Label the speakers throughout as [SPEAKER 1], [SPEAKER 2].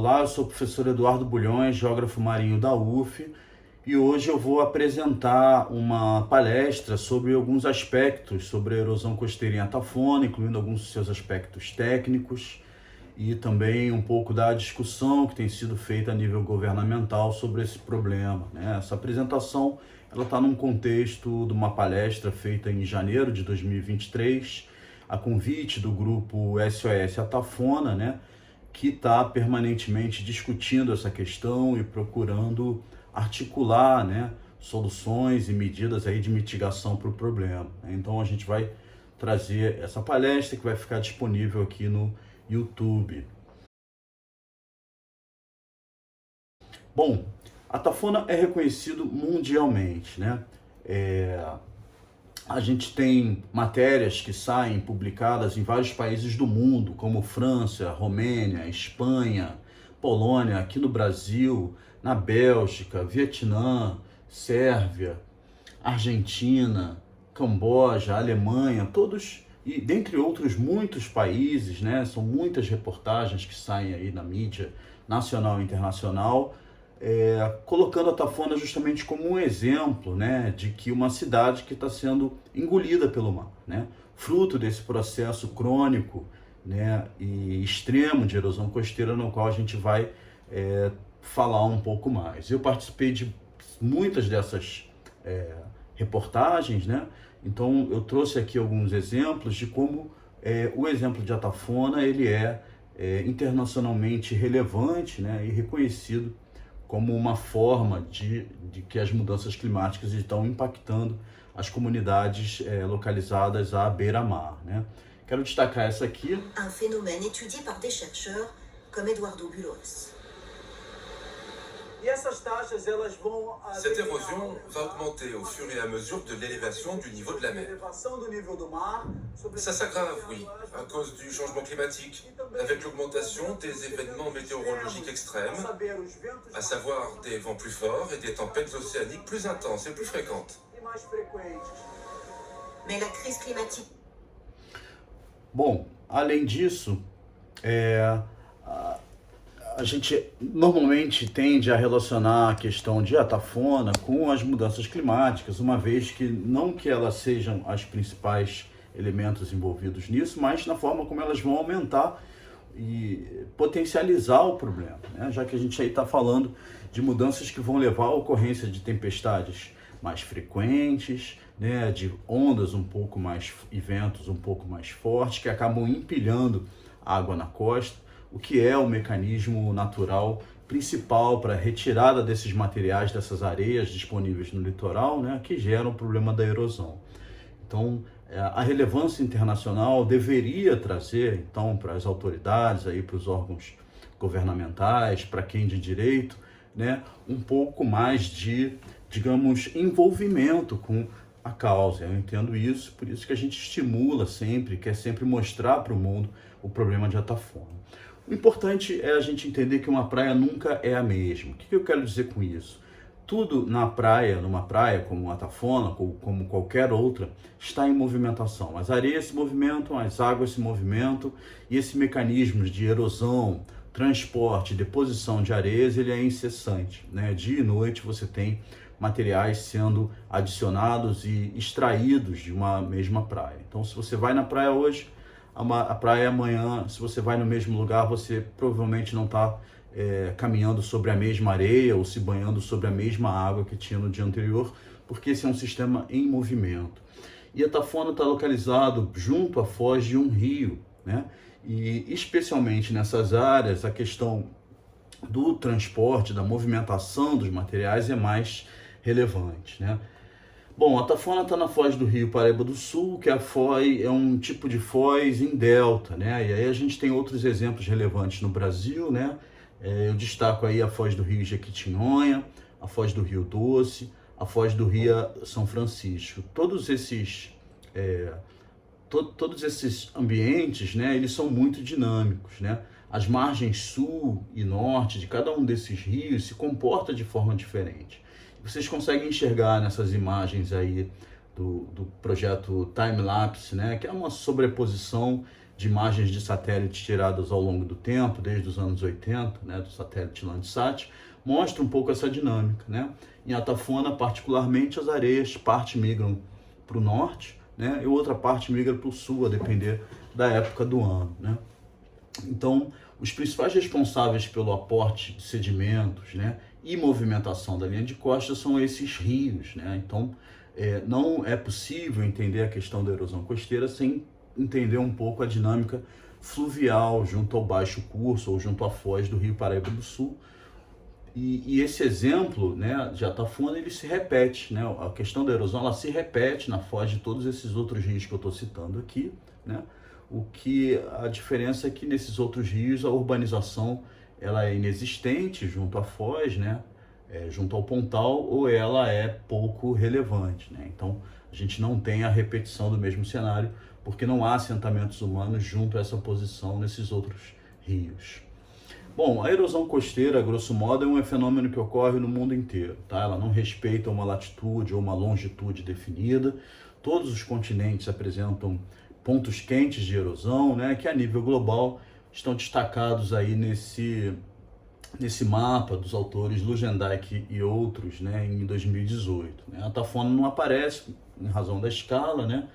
[SPEAKER 1] Olá, eu sou o professor Eduardo Bulhões, geógrafo marinho da UF, e hoje eu vou apresentar uma palestra sobre alguns aspectos sobre a erosão costeira em Atafona, incluindo alguns dos seus aspectos técnicos e também um pouco da discussão que tem sido feita a nível governamental sobre esse problema, né? Essa apresentação ela está num contexto de uma palestra feita em janeiro de 2023, a convite do grupo SOS Atafona, né? Que está permanentemente discutindo essa questão e procurando articular, né, soluções e medidas aí de mitigação para o problema. Então a gente vai trazer essa palestra que vai ficar disponível aqui no YouTube. Bom, Atafona é reconhecido mundialmente, né? A gente tem matérias que saem publicadas em vários países do mundo, como França, Romênia, Espanha, Polônia, aqui no Brasil, na Bélgica, Vietnã, Sérvia, Argentina, Camboja, Alemanha, todos, e dentre outros muitos países, né? São muitas reportagens que saem aí na mídia nacional e internacional, colocando a Atafona justamente como um exemplo, né, de que uma cidade que está sendo engolida pelo mar, né, fruto desse processo crônico, né, e extremo de erosão costeira, no qual a gente vai falar um pouco mais. Eu participei de muitas dessas reportagens, né, então eu trouxe aqui alguns exemplos de como o exemplo de Atafona ele é internacionalmente relevante, né, e reconhecido como uma forma de que as mudanças climáticas estão impactando as comunidades localizadas à beira-mar, né? Quero destacar essa aqui.
[SPEAKER 2] Um phénomène étudié par des chercheurs comme Eduardo Bulhões.
[SPEAKER 3] E essas taxas, elas vão...
[SPEAKER 4] Cette érosion va augmenter au fur et à mesure de l'élévation du niveau de la mer. Ça s'aggrave, oui, à cause du changement climatique, avec l'augmentation des événements météorologiques extrêmes, à savoir des vents plus forts et des tempêtes océaniques plus intenses et plus fréquentes.
[SPEAKER 2] Mais la crise climatique...
[SPEAKER 1] Bom, além disso, a gente normalmente tende a relacionar a questão de Atafona com as mudanças climáticas, uma vez que não que elas sejam as principais elementos envolvidos nisso, mas na forma como elas vão aumentar e potencializar o problema, né? Já que a gente aí está falando de mudanças que vão levar à ocorrência de tempestades mais frequentes, né? De ondas um pouco mais e ventos um pouco mais fortes que acabam empilhando água na costa, o que é o mecanismo natural principal para a retirada desses materiais, dessas areias disponíveis no litoral, né, que geram o problema da erosão. Então, a relevância internacional deveria trazer, então, para as autoridades, aí, para os órgãos governamentais, para quem de direito, né, um pouco mais de, digamos, envolvimento com a causa. Eu entendo isso, por isso que a gente estimula sempre, quer sempre mostrar para o mundo o problema de Atafona. O importante é a gente entender que uma praia nunca é a mesma. O que eu quero dizer com isso? Tudo na praia, numa praia como Atafona, como qualquer outra, está em movimentação. As areias se movimentam, as águas se movimentam, e esse mecanismo de erosão, transporte, deposição de areias, ele é incessante, né? Dia e noite você tem materiais sendo adicionados e extraídos de uma mesma praia. Então, se você vai na praia hoje, a praia amanhã, se você vai no mesmo lugar, você provavelmente não está caminhando sobre a mesma areia ou se banhando sobre a mesma água que tinha no dia anterior, porque esse é um sistema em movimento. E Atafona está localizado junto à foz de um rio, né? E especialmente nessas áreas, a questão do transporte, da movimentação dos materiais é mais relevante, né? Bom, a Atafona está na foz do rio Paraíba do Sul, que é um tipo de foz em delta, né? E aí a gente tem outros exemplos relevantes no Brasil, né? Eu destaco aí a foz do rio Jequitinhonha, a foz do rio Doce, a foz do rio São Francisco. Todos esses ambientes, né? Eles são muito dinâmicos, né? As margens sul e norte de cada um desses rios se comporta de forma diferente. Vocês conseguem enxergar nessas imagens aí do projeto Time Lapse, né, que é uma sobreposição de imagens de satélite tiradas ao longo do tempo, desde os anos 80, né, do satélite Landsat, mostra um pouco essa dinâmica, né? Em Atafona, particularmente, as areias, parte migram para o norte, né, e outra parte migra para o sul, a depender da época do ano, né? Então, os principais responsáveis pelo aporte de sedimentos, né, e movimentação da linha de costa são esses rios, né? Então, não é possível entender a questão da erosão costeira sem entender um pouco a dinâmica fluvial junto ao baixo curso ou junto à foz do Rio Paraíba do Sul. E esse exemplo, né, de Atafona, ele se repete, né? A questão da erosão, ela se repete na foz de todos esses outros rios que eu estou citando aqui, né? O que a diferença é que nesses outros rios a urbanização ela é inexistente junto à foz, né? Junto ao pontal, ou ela é pouco relevante, né? Então a gente não tem a repetição do mesmo cenário porque não há assentamentos humanos junto a essa posição nesses outros rios. Bom, a erosão costeira, grosso modo, é um fenômeno que ocorre no mundo inteiro, tá? Ela não respeita uma latitude ou uma longitude definida. Todos os continentes apresentam pontos quentes de erosão, né, que a nível global estão destacados aí nesse mapa dos autores Lugendijk e outros, né, em 2018. Né? A Atafona não aparece em razão da escala, né?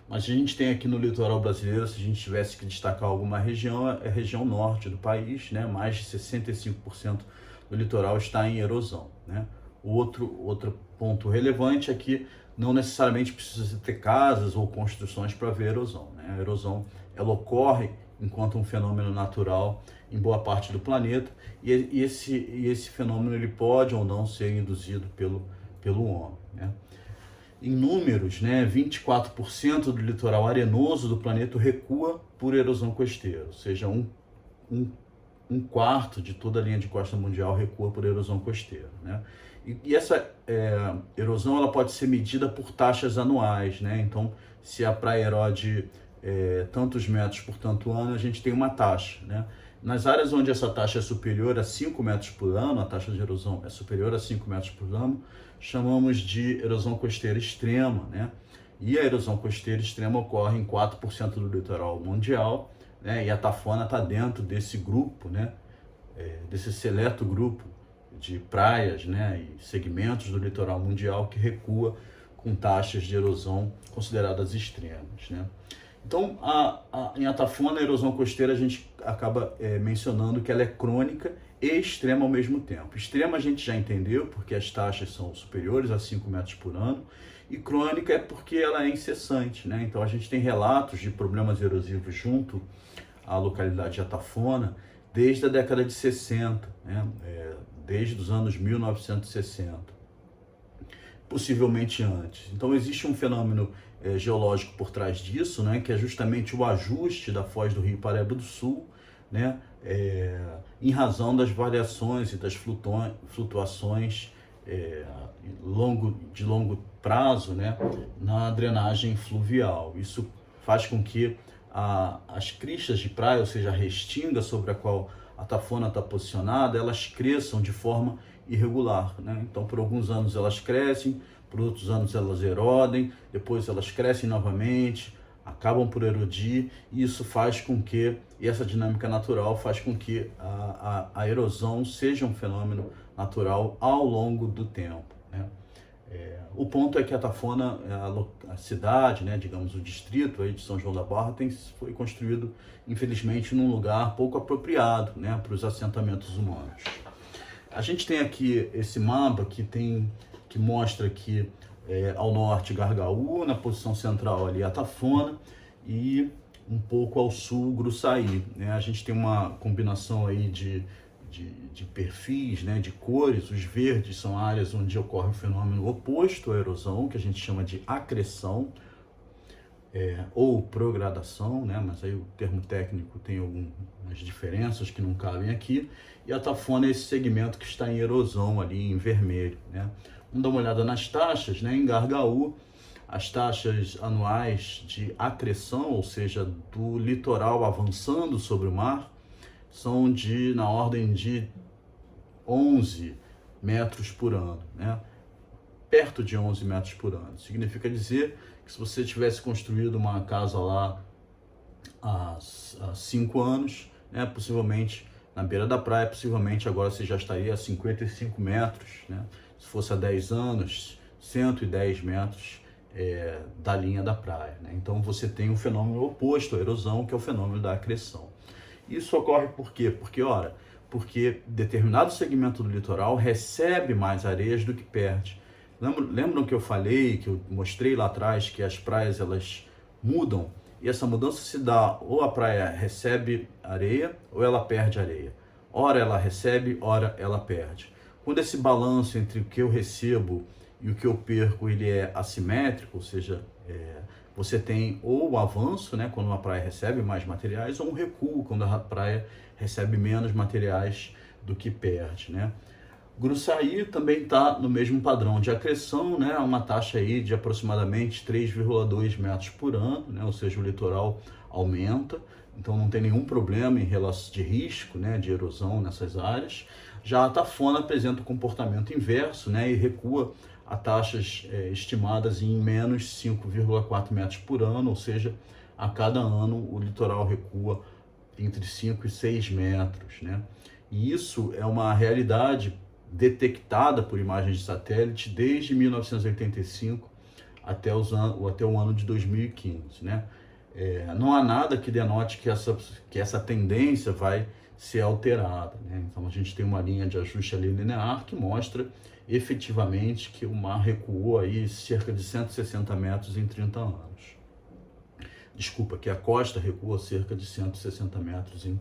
[SPEAKER 1] Mas a gente tem aqui no litoral brasileiro, se a gente tivesse que destacar alguma região, é a região norte do país, né? Mais de 65% do litoral está em erosão, né? Outro ponto relevante é que não necessariamente precisa ter casas ou construções para ver erosão, né? A erosão ela ocorre enquanto um fenômeno natural em boa parte do planeta e esse fenômeno ele pode ou não ser induzido pelo homem, né? Em números, né, 24% do litoral arenoso do planeta recua por erosão costeira, ou seja, um quarto de toda a linha de costa mundial recua por erosão costeira, né? E essa erosão ela pode ser medida por taxas anuais, né? Então, se a praia erode tantos metros por tanto ano, a gente tem uma taxa, né? Nas áreas onde essa taxa é superior a 5 metros por ano, a taxa de erosão é superior a 5 metros por ano, chamamos de erosão costeira extrema, né? E a erosão costeira extrema ocorre em 4% do litoral mundial, né? E a Atafona está dentro desse grupo, né? Desse seleto grupo de praias, né? E segmentos do litoral mundial que recua com taxas de erosão consideradas extremas, né? Então, em Atafona, a erosão costeira, a gente acaba mencionando que ela é crônica e extrema ao mesmo tempo. Extrema a gente já entendeu, porque as taxas são superiores a 5 metros por ano, e crônica é porque ela é incessante, né? Então, a gente tem relatos de problemas erosivos junto à localidade de Atafona desde a década de 60, né? Desde os anos 1960, possivelmente antes. Então, existe um fenômeno geológico por trás disso, né, que é justamente o ajuste da foz do Rio Paraíba do Sul, né, em razão das variações e das flutuações de longo prazo, né, na drenagem fluvial. Isso faz com que as cristas de praia, ou seja, a restinga sobre a qual a Atafona está posicionada, elas cresçam de forma irregular, né? Então, por alguns anos elas crescem, por outros anos elas erodem, depois elas crescem novamente, acabam por erodir, e isso faz com que, e essa dinâmica natural faz com que a erosão seja um fenômeno natural ao longo do tempo, né? O ponto é que a Atafona, a cidade, né, digamos, o distrito aí de São João da Barra, foi construído, infelizmente, num lugar pouco apropriado, né, para os assentamentos humanos. A gente tem aqui esse mapa que mostra que ao norte Gargaú, na posição central ali Atafona e um pouco ao sul Gruçaí, né? A gente tem uma combinação aí de perfis, né, de cores. Os verdes são áreas onde ocorre o fenômeno oposto à erosão, que a gente chama de acreção ou progradação, né? Mas aí o termo técnico tem algumas diferenças que não cabem aqui. E a Atafona é esse segmento que está em erosão ali em vermelho, né? Vamos dar uma olhada nas taxas, né? Em Gargaú, as taxas anuais de acreção, ou seja, do litoral avançando sobre o mar, são na ordem de 11 metros por ano, né? Perto de 11 metros por ano. Significa dizer que se você tivesse construído uma casa lá há 5 anos, né? Possivelmente na beira da praia, possivelmente agora você já estaria a 55 metros, né? Se fosse há 10 anos, 110 metros da linha da praia, né? Então você tem um fenômeno oposto à erosão, que é o fenômeno da acreção. Isso ocorre por quê? Porque determinado segmento do litoral recebe mais areias do que perde. Lembram que eu falei, que eu mostrei lá atrás, que as praias elas mudam, e essa mudança se dá, ou a praia recebe areia, ou ela perde areia. Ora ela recebe, ora ela perde. Quando esse balanço entre o que eu recebo e o que eu perco, ele é assimétrico, ou seja, você tem ou o avanço, né, quando uma praia recebe mais materiais, ou um recuo, quando a praia recebe menos materiais do que perde, né? Gruçaí também está no mesmo padrão de acreção, né? Uma taxa aí de aproximadamente 3,2 metros por ano, né? Ou seja, o litoral aumenta, então não tem nenhum problema em relação de risco, né, de erosão nessas áreas. Já a Tafona apresenta um comportamento inverso, né, e recua a taxas estimadas em menos 5,4 metros por ano, ou seja, a cada ano o litoral recua entre 5 e 6 metros, né? E isso é uma realidade detectada por imagens de satélite desde 1985 até o ano de 2015, né? Não há nada que denote que essa tendência vai ser alterada, né? Então a gente tem uma linha de ajuste ali linear que mostra efetivamente que o mar recuou aí cerca de 160 metros em 30 anos. Desculpa, que a costa recuou cerca de 160 metros em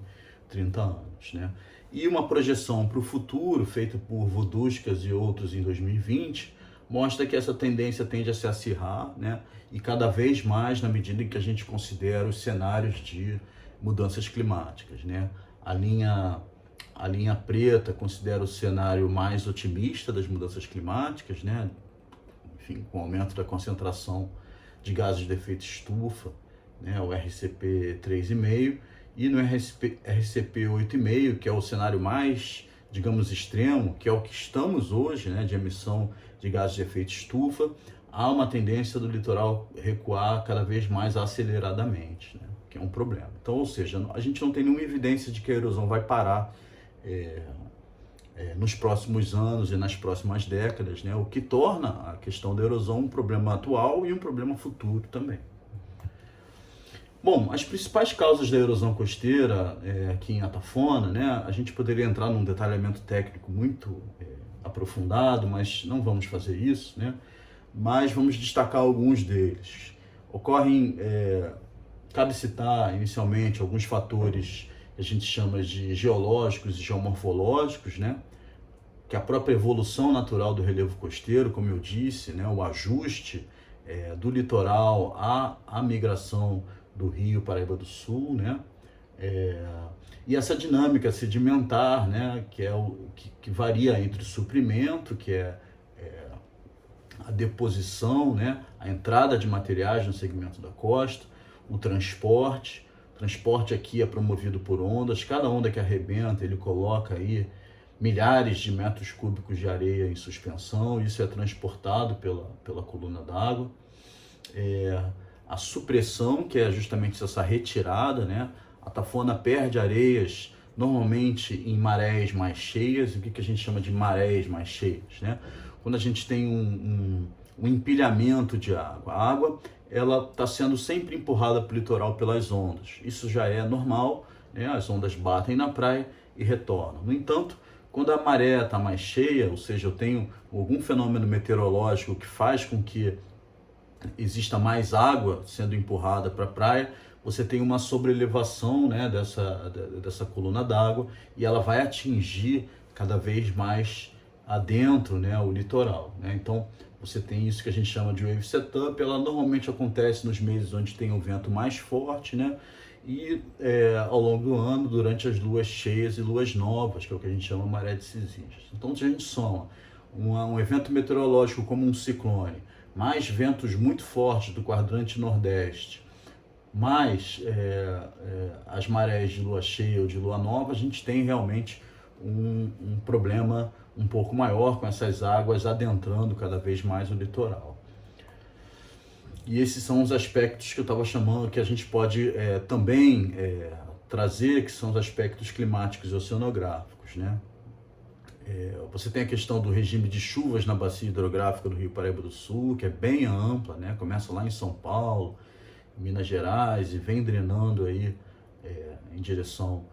[SPEAKER 1] 30 anos, né? E uma projeção para o futuro, feita por Voduskas e outros em 2020, mostra que essa tendência tende a se acirrar, né? E cada vez mais na medida em que a gente considera os cenários de mudanças climáticas, né? A linha preta considera o cenário mais otimista das mudanças climáticas, né? Enfim, com o aumento da concentração de gases de efeito estufa, né? O RCP 3,5, e no RCP 8,5, que é o cenário mais, digamos, extremo, que é o que estamos hoje, né, de emissão de gases de efeito estufa, há uma tendência do litoral recuar cada vez mais aceleradamente, né, que é um problema. Então, ou seja, a gente não tem nenhuma evidência de que a erosão vai parar nos próximos anos e nas próximas décadas, né, o que torna a questão da erosão um problema atual e um problema futuro também. Bom, as principais causas da erosão costeira aqui em Atafona, né, a gente poderia entrar num detalhamento técnico muito aprofundado, mas não vamos fazer isso, né, mas vamos destacar alguns deles. Cabe citar inicialmente alguns fatores que a gente chama de geológicos e geomorfológicos, né, que a própria evolução natural do relevo costeiro, como eu disse, né, o ajuste do litoral à migração do Rio Paraíba do Sul, né? E essa dinâmica sedimentar, né? Que é que varia entre o suprimento, que é a deposição, né? A entrada de materiais no segmento da costa, o transporte. O transporte aqui é promovido por ondas. Cada onda que arrebenta, ele coloca aí milhares de metros cúbicos de areia em suspensão. Isso é transportado pela coluna d'água. A supressão, que é justamente essa retirada, né? A Tafona perde areias normalmente em marés mais cheias. O que a gente chama de marés mais cheias, né? Quando a gente tem um empilhamento de água. A água ela está sendo sempre empurrada para o litoral pelas ondas. Isso já é normal, né? As ondas batem na praia e retornam. No entanto, quando a maré está mais cheia, ou seja, eu tenho algum fenômeno meteorológico que faz com que exista mais água sendo empurrada para a praia, você tem uma sobrelevação, né, dessa coluna d'água, e ela vai atingir cada vez mais adentro, né, o litoral, né? Então você tem isso que a gente chama de wave setup. Ela normalmente acontece nos meses onde tem um vento mais forte, né, e ao longo do ano, durante as luas cheias e luas novas, que é o que a gente chama maré de Cisídias. Então, se a gente soma um evento meteorológico como um ciclone, mais ventos muito fortes do quadrante nordeste, mais as marés de lua cheia ou de lua nova, a gente tem realmente um problema um pouco maior com essas águas adentrando cada vez mais o litoral. E esses são os aspectos que eu estava chamando, que a gente pode também trazer, que são os aspectos climáticos e oceanográficos, né? Você tem a questão do regime de chuvas na bacia hidrográfica do Rio Paraíba do Sul, que é bem ampla, né? Começa lá em São Paulo, Minas Gerais, e vem drenando aí em direção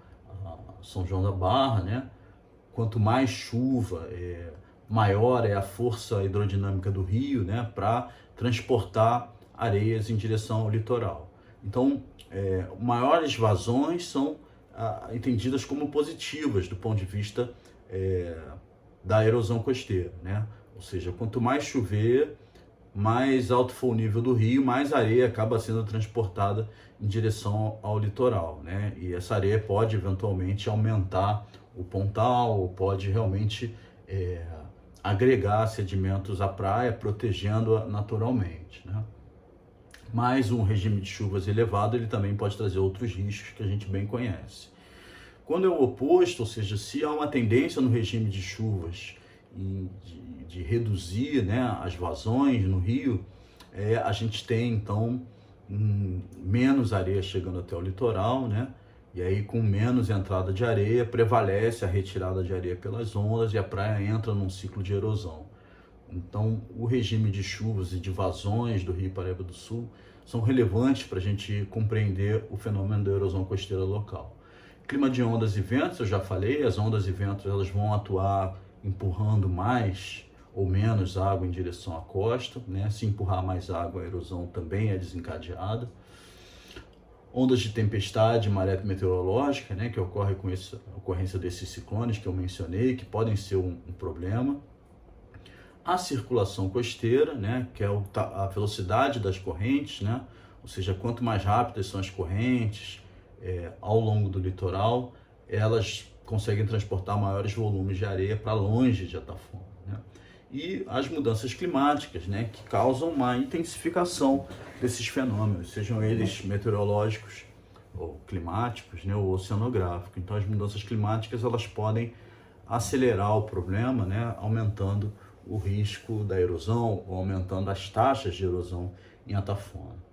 [SPEAKER 1] a São João da Barra, né? Quanto mais chuva, maior é a força hidrodinâmica do rio, né? Para transportar areias em direção ao litoral. Então, maiores vazões são entendidas como positivas do ponto de vista da erosão costeira, né? Ou seja, quanto mais chover, mais alto for o nível do rio, mais areia acaba sendo transportada em direção ao litoral, né? E essa areia pode eventualmente aumentar o pontal, ou pode realmente agregar sedimentos à praia, protegendo-a naturalmente, né? Mas um regime de chuvas elevado, ele também pode trazer outros riscos que a gente bem conhece. Quando é o oposto, ou seja, se há uma tendência no regime de chuvas de reduzir, né, as vazões no rio, a gente tem então menos areia chegando até o litoral, né? E aí com menos entrada de areia, prevalece a retirada de areia pelas ondas e a praia entra num ciclo de erosão. Então, o regime de chuvas e de vazões do Rio Paraíba do Sul são relevantes para a gente compreender o fenômeno da erosão costeira local. Clima de ondas e ventos, eu já falei, as ondas e ventos elas vão atuar empurrando mais ou menos água em direção à costa, né? Se empurrar mais água, a erosão também é desencadeada. Ondas de tempestade, maré meteorológica, né? Que ocorre com a ocorrência desses ciclones que eu mencionei, que podem ser um problema. A circulação costeira, né? Que é a velocidade das correntes, né? Ou seja, quanto mais rápidas são as correntes, ao longo do litoral, elas conseguem transportar maiores volumes de areia para longe de Atafona, né? E as mudanças climáticas, né, que causam uma intensificação desses fenômenos, sejam eles meteorológicos ou climáticos, né, ou oceanográficos. Então as mudanças climáticas elas podem acelerar o problema, né, aumentando o risco da erosão ou aumentando as taxas de erosão em Atafona.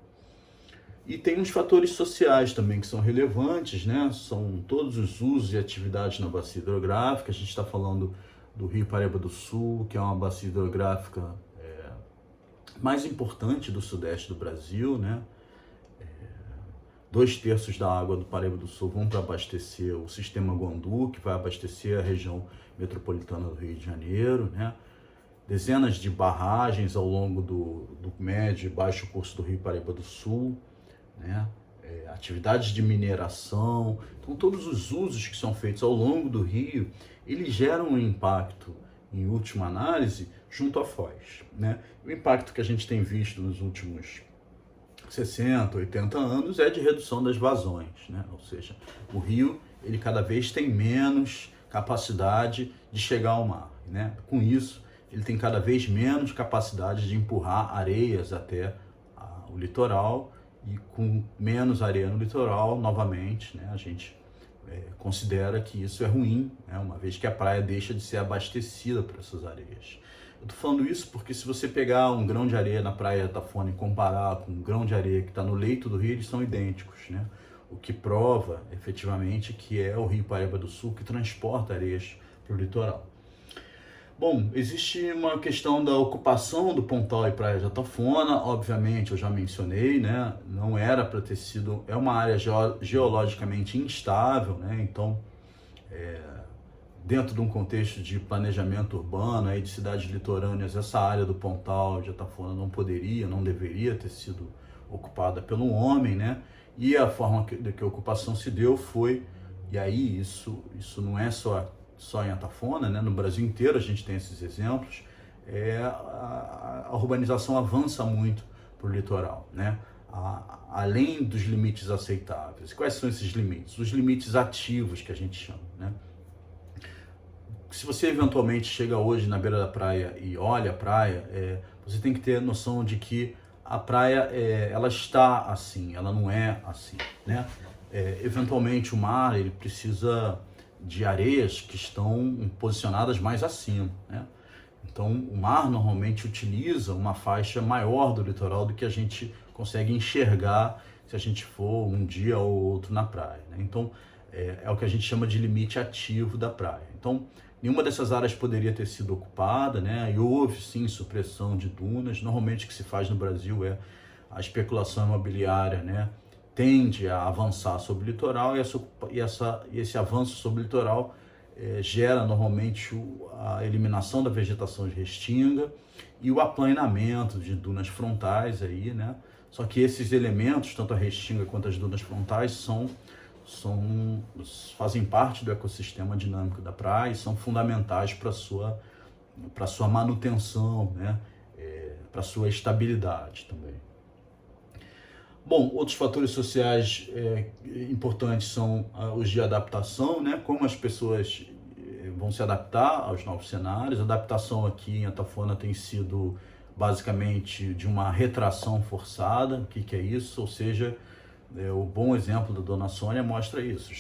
[SPEAKER 1] E tem uns fatores sociais também que são relevantes, né? São todos os usos e atividades na bacia hidrográfica. A gente está falando do Rio Paraíba do Sul, que é uma bacia hidrográfica mais importante do sudeste do Brasil, né? 2/3 da água do Paraíba do Sul vão para abastecer o sistema Guandu, que vai abastecer a região metropolitana do Rio de Janeiro, né? Dezenas de barragens ao longo do médio e baixo curso do Rio Paraíba do Sul, né? Atividades de mineração. Então todos os usos que são feitos ao longo do rio, eles geram um impacto, em última análise, junto à foz, né? O impacto que a gente tem visto nos últimos 60, 80 anos é de redução das vazões, né? Ou seja, o rio ele cada vez tem menos capacidade de chegar ao mar, né? Com isso, ele tem cada vez menos capacidade de empurrar areias até o litoral, e com menos areia no litoral, novamente, né, a gente considera que isso é ruim, né, uma vez que a praia deixa de ser abastecida por essas areias. Eu estou falando isso porque se você pegar um grão de areia na praia de Atafona e comparar com um grão de areia que está no leito do rio, eles são idênticos, né? O que prova, efetivamente, que é o Rio Paraíba do Sul que transporta areias para o litoral. Bom, existe uma questão da ocupação do Pontal e Praia de Atafona, obviamente, eu já mencionei, né? Não era para ter sido, é uma área geologicamente instável, né? Então, dentro de um contexto de planejamento urbano, aí, de cidades litorâneas, essa área do Pontal de Atafona não deveria ter sido ocupada pelo homem, né? E a forma que a ocupação se deu foi, e aí isso não é só em Atafona, né? No Brasil inteiro a gente tem esses exemplos, a urbanização avança muito para o litoral, né? Além dos limites aceitáveis. Quais são esses limites? Os limites ativos que a gente chama, né? Se você eventualmente chega hoje na beira da praia e olha a praia, você tem que ter noção de que a praia ela está assim, ela não é assim, né? Eventualmente o mar ele precisa de areias que estão posicionadas mais acima, né? Então, o mar normalmente utiliza uma faixa maior do litoral do que a gente consegue enxergar se a gente for um dia ou outro na praia, né? Então, é o que a gente chama de limite ativo da praia. Então, nenhuma dessas áreas poderia ter sido ocupada, né? E houve, sim, supressão de dunas. Normalmente o que se faz no Brasil é a especulação imobiliária, né? Tende a avançar sobre o litoral e esse avanço sobre o litoral gera normalmente a eliminação da vegetação de restinga e o aplainamento de dunas frontais aí, né? Só que esses elementos, tanto a restinga quanto as dunas frontais, fazem parte do ecossistema dinâmico da praia e são fundamentais para sua manutenção, né? Para sua estabilidade também. Bom, outros fatores sociais importantes são os de adaptação, né? Como as pessoas vão se adaptar aos novos cenários. A adaptação aqui em Atafona tem sido basicamente de uma retração forçada. O que é isso? Ou seja, o bom exemplo da Dona Sônia mostra isso.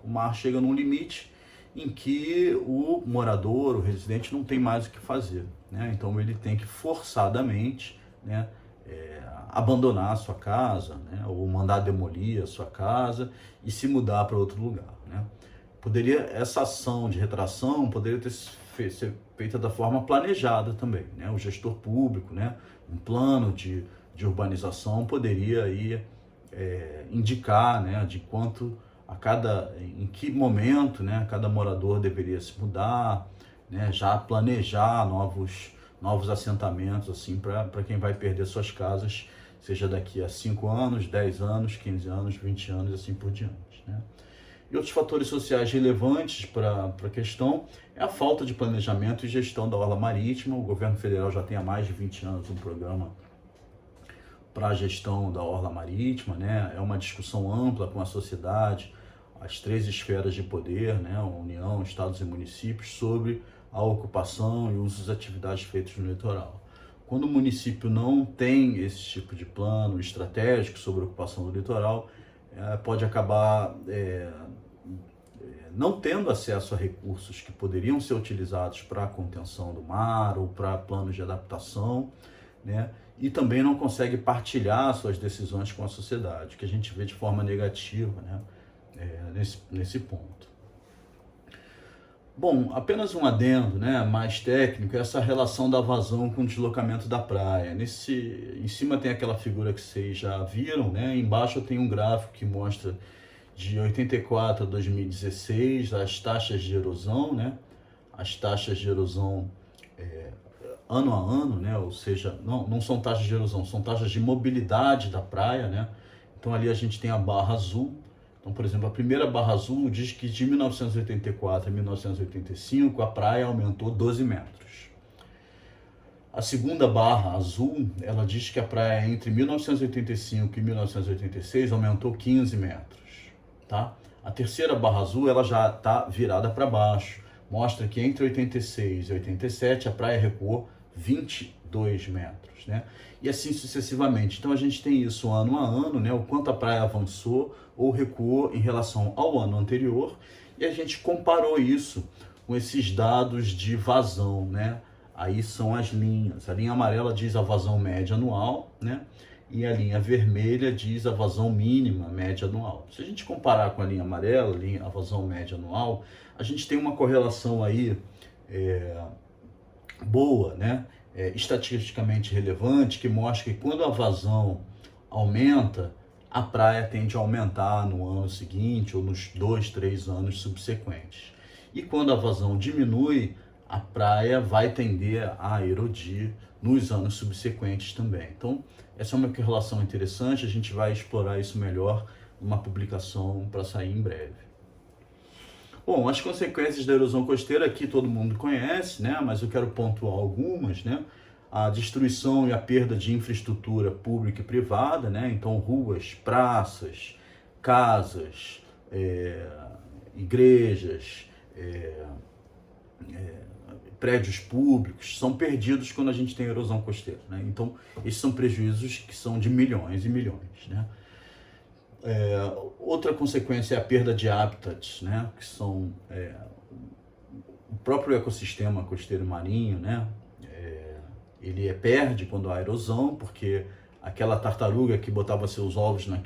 [SPEAKER 1] O mar chega num limite em que o morador, o residente, não tem mais o que fazer, né? Então ele tem que forçadamente, né, abandonar a sua casa, né, ou mandar demolir a sua casa e se mudar para outro lugar, né? Essa ação de retração poderia ser feita da forma planejada também, né? O gestor público, né, um plano de urbanização poderia aí indicar, né, de quanto em que momento, né, cada morador deveria se mudar, né, já planejar novos assentamentos assim para quem vai perder suas casas, seja daqui a 5 anos, 10 anos, 15 anos, 20 anos e assim por diante, né? E outros fatores sociais relevantes para a questão é a falta de planejamento e gestão da orla marítima. O governo federal já tem há mais de 20 anos um programa para a gestão da orla marítima, né? É uma discussão ampla com a sociedade, as 3 esferas de poder, né? A União, Estados e municípios, sobre a ocupação e uso das atividades feitas no litoral. Quando o município não tem esse tipo de plano estratégico sobre a ocupação do litoral, pode acabar não tendo acesso a recursos que poderiam ser utilizados para a contenção do mar ou para planos de adaptação, né? E também não consegue partilhar suas decisões com a sociedade, que a gente vê de forma negativa, né? Nesse ponto. Bom, apenas um adendo, né, mais técnico, essa relação da vazão com o deslocamento da praia. Em cima tem aquela figura que vocês já viram, né? Embaixo tem um gráfico que mostra de 84 a 2016 as taxas de erosão, né? As taxas de erosão ano a ano, né? Ou seja, não são taxas de erosão, são taxas de mobilidade da praia, né? Então ali a gente tem a barra azul. Então, por exemplo, a primeira barra azul diz que de 1984 a 1985 a praia aumentou 12 metros. A segunda barra azul, ela diz que a praia entre 1985 e 1986 aumentou 15 metros, tá? A terceira barra azul, ela já está virada para baixo. Mostra que entre 86 e 87 a praia recuou 22 metros, né? E assim sucessivamente. Então a gente tem isso ano a ano, né? O quanto a praia avançou ou recuou em relação ao ano anterior, e a gente comparou isso com esses dados de vazão, né? Aí são as linhas. A linha amarela diz a vazão média anual, né? E a linha vermelha diz a vazão mínima média anual. Se a gente comparar com a linha amarela, a vazão média anual, a gente tem uma correlação aí boa, né? Estatisticamente relevante, que mostra que quando a vazão aumenta, a praia tende a aumentar no ano seguinte ou nos 2, 3 anos subsequentes. E quando a vazão diminui, a praia vai tender a erodir nos anos subsequentes também. Então, essa é uma correlação interessante, a gente vai explorar isso melhor numa publicação para sair em breve. Bom, as consequências da erosão costeira aqui todo mundo conhece, né? Mas eu quero pontuar algumas, né? A destruição e a perda de infraestrutura pública e privada, né? Então, ruas, praças, casas, igrejas, prédios públicos são perdidos quando a gente tem erosão costeira, né? Então, esses são prejuízos que são de milhões e milhões, né? Outra consequência é a perda de hábitats, né? Que são o próprio ecossistema costeiro marinho, né? Ele perde quando há erosão, porque aquela tartaruga que botava seus ovos na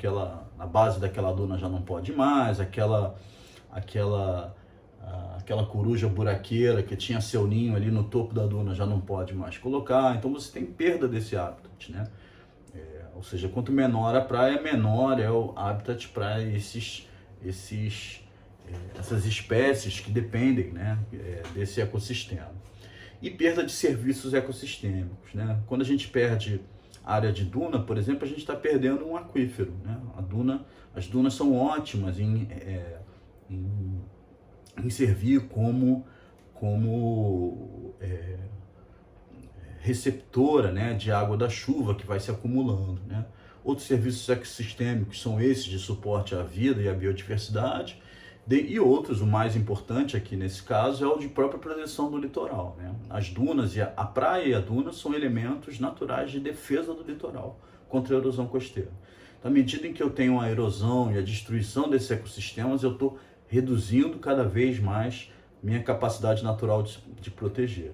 [SPEAKER 1] base daquela duna já não pode mais, aquela coruja buraqueira que tinha seu ninho ali no topo da duna já não pode mais colocar. Então você tem perda desse habitat, né? Ou seja, quanto menor a praia, menor é o habitat para essas espécies que dependem, né, desse ecossistema. E perda de serviços ecossistêmicos, né? Quando a gente perde área de duna, por exemplo, a gente está perdendo um aquífero, né? As dunas são ótimas em servir como receptora, né, de água da chuva que vai se acumulando, né? Outros serviços ecossistêmicos são esses de suporte à vida e à biodiversidade, e outros, o mais importante aqui nesse caso, é o de própria proteção do litoral, né? As dunas, a praia e a duna são elementos naturais de defesa do litoral contra a erosão costeira. Então, à medida em que eu tenho a erosão e a destruição desses ecossistemas, eu estou reduzindo cada vez mais minha capacidade natural de proteger.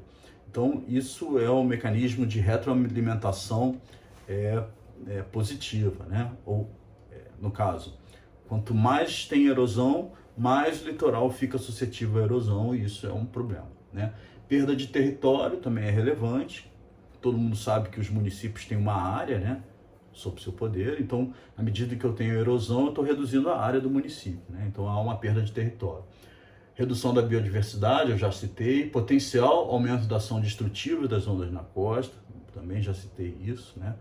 [SPEAKER 1] Então, isso é um mecanismo de retroalimentação positiva, né? No caso, quanto mais tem erosão, mais o litoral fica suscetível à erosão, e isso é um problema, né? Perda de território também é relevante. Todo mundo sabe que os municípios têm uma área, né, sob seu poder. Então, à medida que eu tenho erosão, eu estou reduzindo a área do município, né? Então, há uma perda de território. Redução da biodiversidade, eu já citei. Potencial aumento da ação destrutiva das ondas na costa, também já citei isso, né?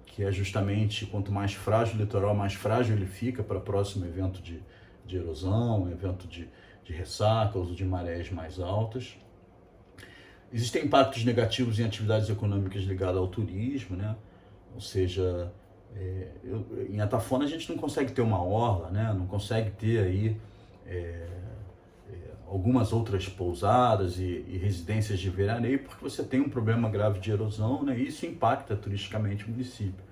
[SPEAKER 1] Que é justamente, quanto mais frágil o litoral, mais frágil ele fica para o próximo evento de erosão, evento de ressaca, uso de marés mais altas. Existem impactos negativos em atividades econômicas ligadas ao turismo, né? Ou seja, em Atafona a gente não consegue ter uma orla, né? Não consegue ter aí algumas outras pousadas e residências de veraneio, porque você tem um problema grave de erosão, né? E isso impacta turisticamente o município,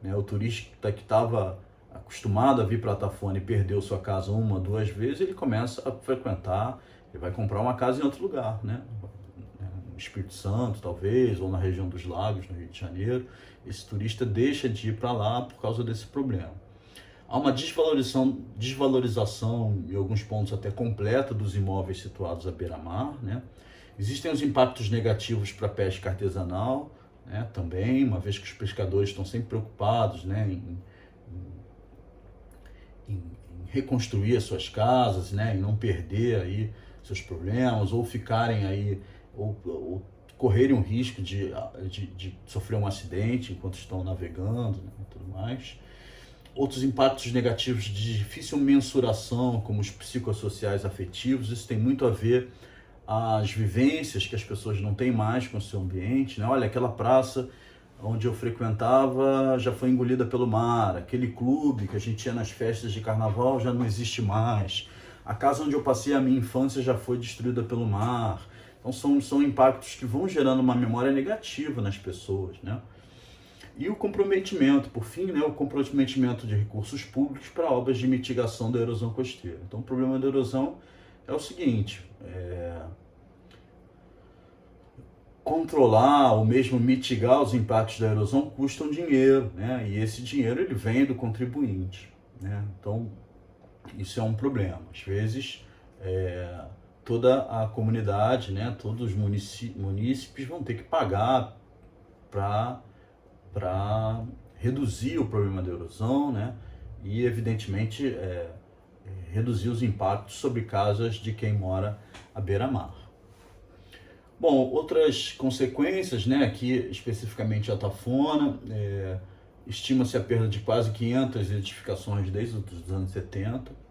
[SPEAKER 1] né? O turista que estava acostumado a vir para Atafona e perdeu sua casa uma, duas vezes, ele começa a frequentar, ele vai comprar uma casa em outro lugar, né? No Espírito Santo, talvez, ou na região dos Lagos, no Rio de Janeiro. Esse turista deixa de ir para lá por causa desse problema. Há uma desvalorização, em alguns pontos até completa, dos imóveis situados à beira-mar, né? Existem os impactos negativos para a pesca artesanal, né? Também, uma vez que os pescadores estão sempre preocupados, né, em reconstruir as suas casas, né, em não perder aí seus problemas, ou ficarem aí, ou correrem o risco de sofrer um acidente enquanto estão navegando, né, e tudo mais. Outros impactos negativos de difícil mensuração, como os psicossociais afetivos, isso tem muito a ver as vivências que as pessoas não têm mais com o seu ambiente, né? Olha, aquela praça onde eu frequentava já foi engolida pelo mar, aquele clube que a gente ia nas festas de carnaval já não existe mais, a casa onde eu passei a minha infância já foi destruída pelo mar. Então são impactos que vão gerando uma memória negativa nas pessoas, né? E o comprometimento, por fim, né, o comprometimento de recursos públicos para obras de mitigação da erosão costeira. Então o problema da erosão é o seguinte: controlar ou mesmo mitigar os impactos da erosão custam dinheiro, né? E esse dinheiro ele vem do contribuinte, né? Então isso é um problema. Às vezes toda a comunidade, né, todos os munícipes vão ter que pagar para reduzir o problema da erosão, né? E evidentemente reduzir os impactos sobre casas de quem mora à beira-mar. Bom, outras consequências, né, aqui especificamente a Atafona, estima-se a perda de quase 500 edificações desde os anos 70.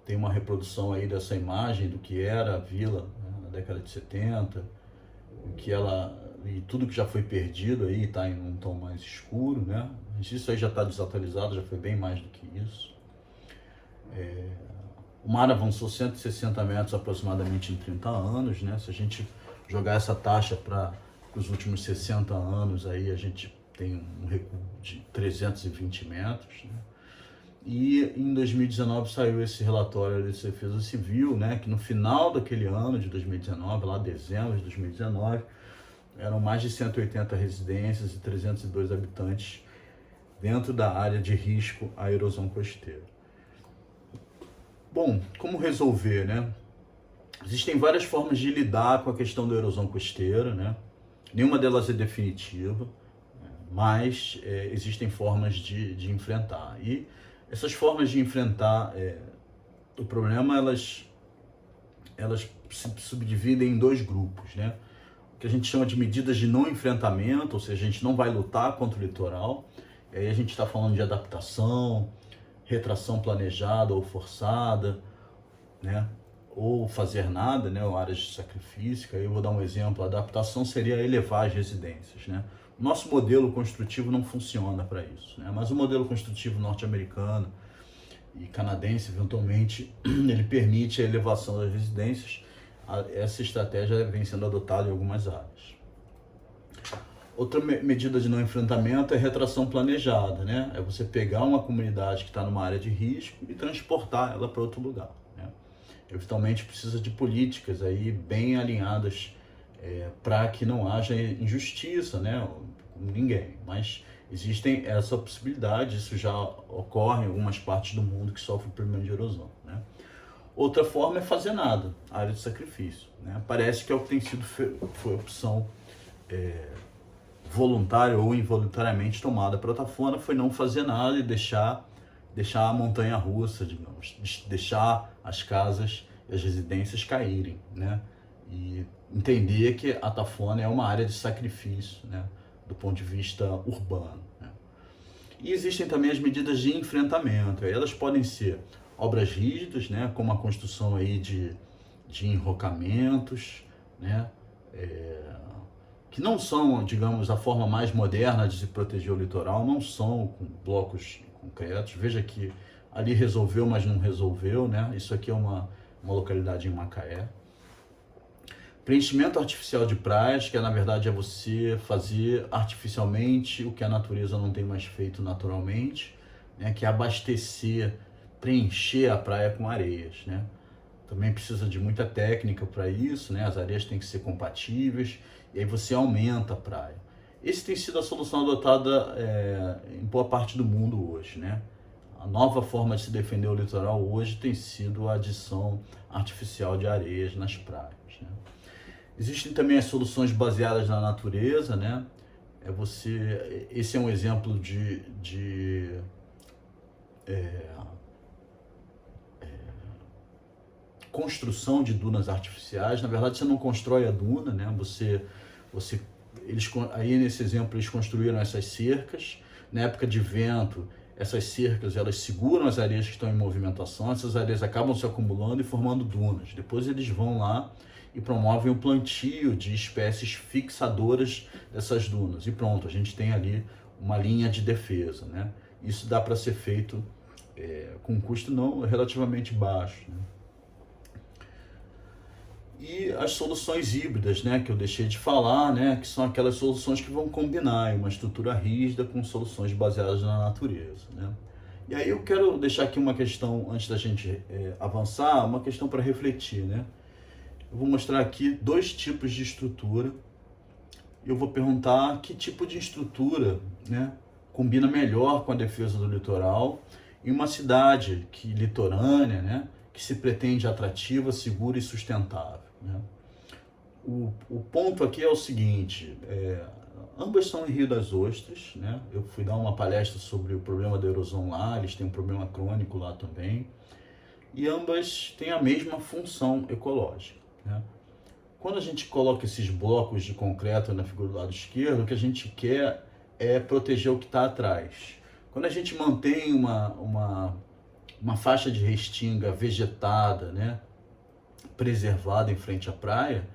[SPEAKER 1] Tem uma reprodução aí dessa imagem do que era a vila, né, na década de 70, e tudo que já foi perdido aí está em um tom mais escuro, né? Mas isso aí já está desatualizado, já foi bem mais do que isso. O mar avançou 160 metros aproximadamente em 30 anos, né? Se a gente jogar essa taxa para os últimos 60 anos, aí a gente tem um recuo de 320 metros, né? E em 2019 saiu esse relatório de Defesa Civil, né, que no final daquele ano de 2019, lá dezembro de 2019, eram mais de 180 residências e 302 habitantes dentro da área de risco à erosão costeira. Bom, como resolver, né? Existem várias formas de lidar com a questão da erosão costeira, né? Nenhuma delas é definitiva, mas existem formas de enfrentar. E essas formas de enfrentar o problema, elas se subdividem em dois grupos, né? O que a gente chama de medidas de não enfrentamento, ou seja, a gente não vai lutar contra o litoral. E aí a gente está falando de adaptação, retração planejada ou forçada, né? Ou fazer nada, né? Ou áreas de sacrifício. Aí eu vou dar um exemplo. A adaptação seria elevar as residências, né? O nosso modelo construtivo não funciona para isso, né? Mas o modelo construtivo norte-americano e canadense, eventualmente, ele permite a elevação das residências. Essa estratégia vem sendo adotada em algumas áreas. Outra medida de não enfrentamento é retração planejada, né? É você pegar uma comunidade que está numa área de risco e transportar ela para outro lugar, né? Eventualmente precisa de políticas aí bem alinhadas para que não haja injustiça, né? Com ninguém, mas existem essa possibilidade, isso já ocorre em algumas partes do mundo que sofrem o problema de erosão, né? Outra forma é fazer nada, área de sacrifício, né? Parece que é o que tem sido foi opção voluntária ou involuntariamente tomada para a Tafona, foi não fazer nada e deixar a montanha russa, digamos, deixar as casas e as residências caírem, né? E entender que a Tafona é uma área de sacrifício, né? Do ponto de vista urbano, né? E existem também as medidas de enfrentamento. Elas podem ser obras rígidas, né? Como a construção aí de enrocamentos, né? Que não são, digamos, a forma mais moderna de se proteger o litoral, não são com blocos concretos. Veja que ali resolveu, mas não resolveu, né? Isso aqui é uma localidade em Macaé. Preenchimento artificial de praias, que na verdade é você fazer artificialmente o que a natureza não tem mais feito naturalmente, né? Que é abastecer, preencher a praia com areias, né? Também precisa de muita técnica para isso, né? As areias têm que ser compatíveis e aí você aumenta a praia. Essa tem sido a solução adotada em boa parte do mundo hoje, né? A nova forma de se defender o litoral hoje tem sido a adição artificial de areias nas praias, né? Existem também as soluções baseadas na natureza, né? Esse é um exemplo de construção de dunas artificiais. Na verdade, você não constrói a duna, né? Aí nesse exemplo eles construíram essas cercas. Na época de vento, essas cercas elas seguram as areias que estão em movimentação. Essas areias acabam se acumulando e formando dunas. Depois eles vão lá e promovem o plantio de espécies fixadoras dessas dunas. E pronto, a gente tem ali uma linha de defesa, né? Isso dá para ser feito com um custo não relativamente baixo, né? E as soluções híbridas, né, que eu deixei de falar, né, que são aquelas soluções que vão combinar uma estrutura rígida com soluções baseadas na natureza, né? E aí eu quero deixar aqui uma questão, antes da gente avançar, uma questão para refletir, né? Eu vou mostrar aqui dois tipos de estrutura. Eu vou perguntar que tipo de estrutura, né, combina melhor com a defesa do litoral em uma cidade litorânea, né, que se pretende atrativa, segura e sustentável, né? O ponto aqui é o seguinte, ambas são em Rio das Ostras, né? Eu fui dar uma palestra sobre o problema da erosão lá, eles têm um problema crônico lá também, e ambas têm a mesma função ecológica, né? Quando a gente coloca esses blocos de concreto na figura do lado esquerdo, o que a gente quer é proteger o que está atrás. Quando a gente mantém uma faixa de restinga vegetada, né, preservada em frente à praia,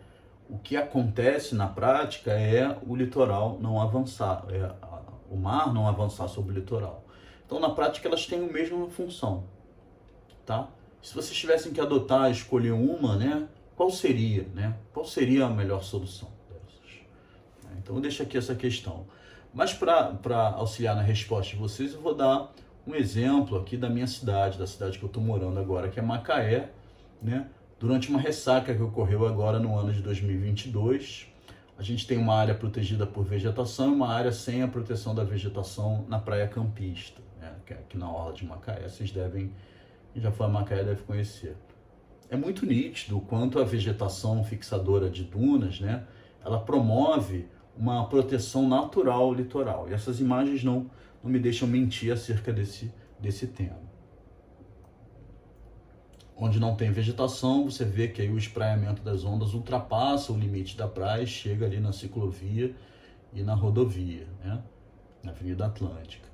[SPEAKER 1] o que acontece na prática é o litoral não avançar, o mar não avançar sobre o litoral. Então, na prática, elas têm a mesma função, tá? Se vocês tivessem que adotar, escolher uma, né, qual seria, né? Qual seria a melhor solução dessas? Então, eu deixo aqui essa questão. Mas para auxiliar na resposta de vocês, eu vou dar um exemplo aqui da minha cidade, da cidade que eu estou morando agora, que é Macaé, né? Durante uma ressaca que ocorreu agora no ano de 2022, a gente tem uma área protegida por vegetação e uma área sem a proteção da vegetação na Praia Campista, né? Que é aqui na orla de Macaé. Vocês devem, quem já foi a Macaé deve conhecer. É muito nítido o quanto a vegetação fixadora de dunas, né? Ela promove uma proteção natural ao litoral. E essas imagens não me deixam mentir acerca desse tema. Onde não tem vegetação, você vê que aí o espraiamento das ondas ultrapassa o limite da praia e chega ali na ciclovia e na rodovia, né? Na Avenida Atlântica.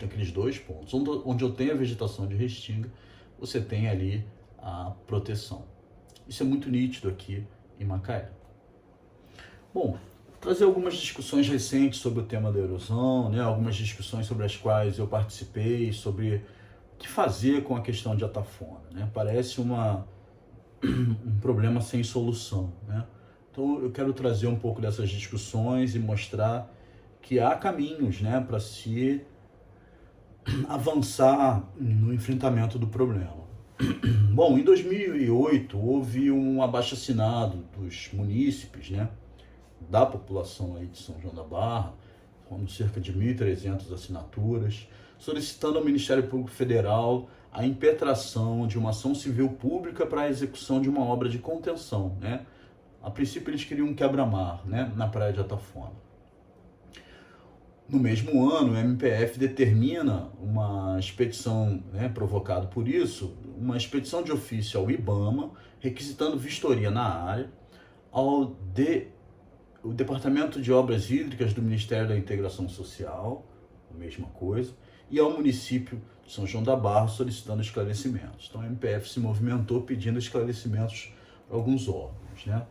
[SPEAKER 1] Naqueles dois pontos. Onde eu tenho a vegetação de restinga, você tem ali a proteção. Isso é muito nítido aqui em Macaé. Bom, vou trazer algumas discussões recentes sobre o tema da erosão, né? Algumas discussões sobre as quais eu participei, sobre o que fazer com a questão de atafona, né? Parece um problema sem solução, né? Então eu quero trazer um pouco dessas discussões e mostrar que há caminhos, né, para se avançar no enfrentamento do problema. Bom, em 2008 houve um abaixo-assinado dos munícipes, né, da população aí de São João da Barra, com cerca de 1.300 assinaturas, solicitando ao Ministério Público Federal a impetração de uma ação civil pública para a execução de uma obra de contenção, né? A princípio eles queriam um quebra-mar, né, na praia de Atafona. No mesmo ano, o MPF determina uma expedição, né, provocada por isso, uma expedição de ofício ao IBAMA, requisitando vistoria na área, o Departamento de Obras Hídricas do Ministério da Integração Social, a mesma coisa, e ao município de São João da Barra solicitando esclarecimentos. Então, o MPF se movimentou pedindo esclarecimentos para alguns órgãos, né?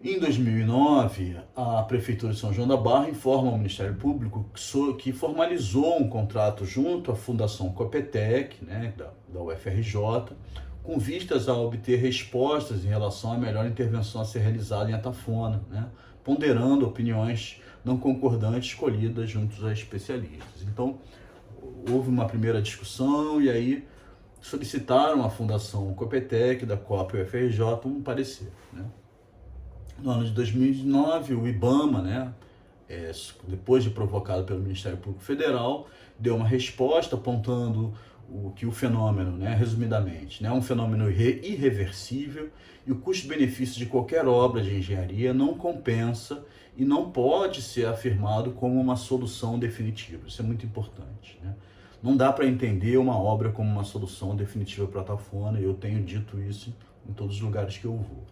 [SPEAKER 1] Em 2009, a Prefeitura de São João da Barra informa ao Ministério Público que formalizou um contrato junto à Fundação Copetec, né, da UFRJ, com vistas a obter respostas em relação à melhor intervenção a ser realizada em Atafona, né, ponderando opiniões não concordantes escolhidas juntos a especialistas. Então, houve uma primeira discussão e aí solicitaram à Fundação Copetec, da COP e UFRJ, um parecer, né. No ano de 2009, o IBAMA, né, depois de provocado pelo Ministério Público Federal, deu uma resposta apontando que o fenômeno, né, resumidamente, né, é um fenômeno irreversível e o custo-benefício de qualquer obra de engenharia não compensa e não pode ser afirmado como uma solução definitiva. Isso é muito importante, né? Não dá para entender uma obra como uma solução definitiva para a Atafona, e eu tenho dito isso em todos os lugares que eu vou.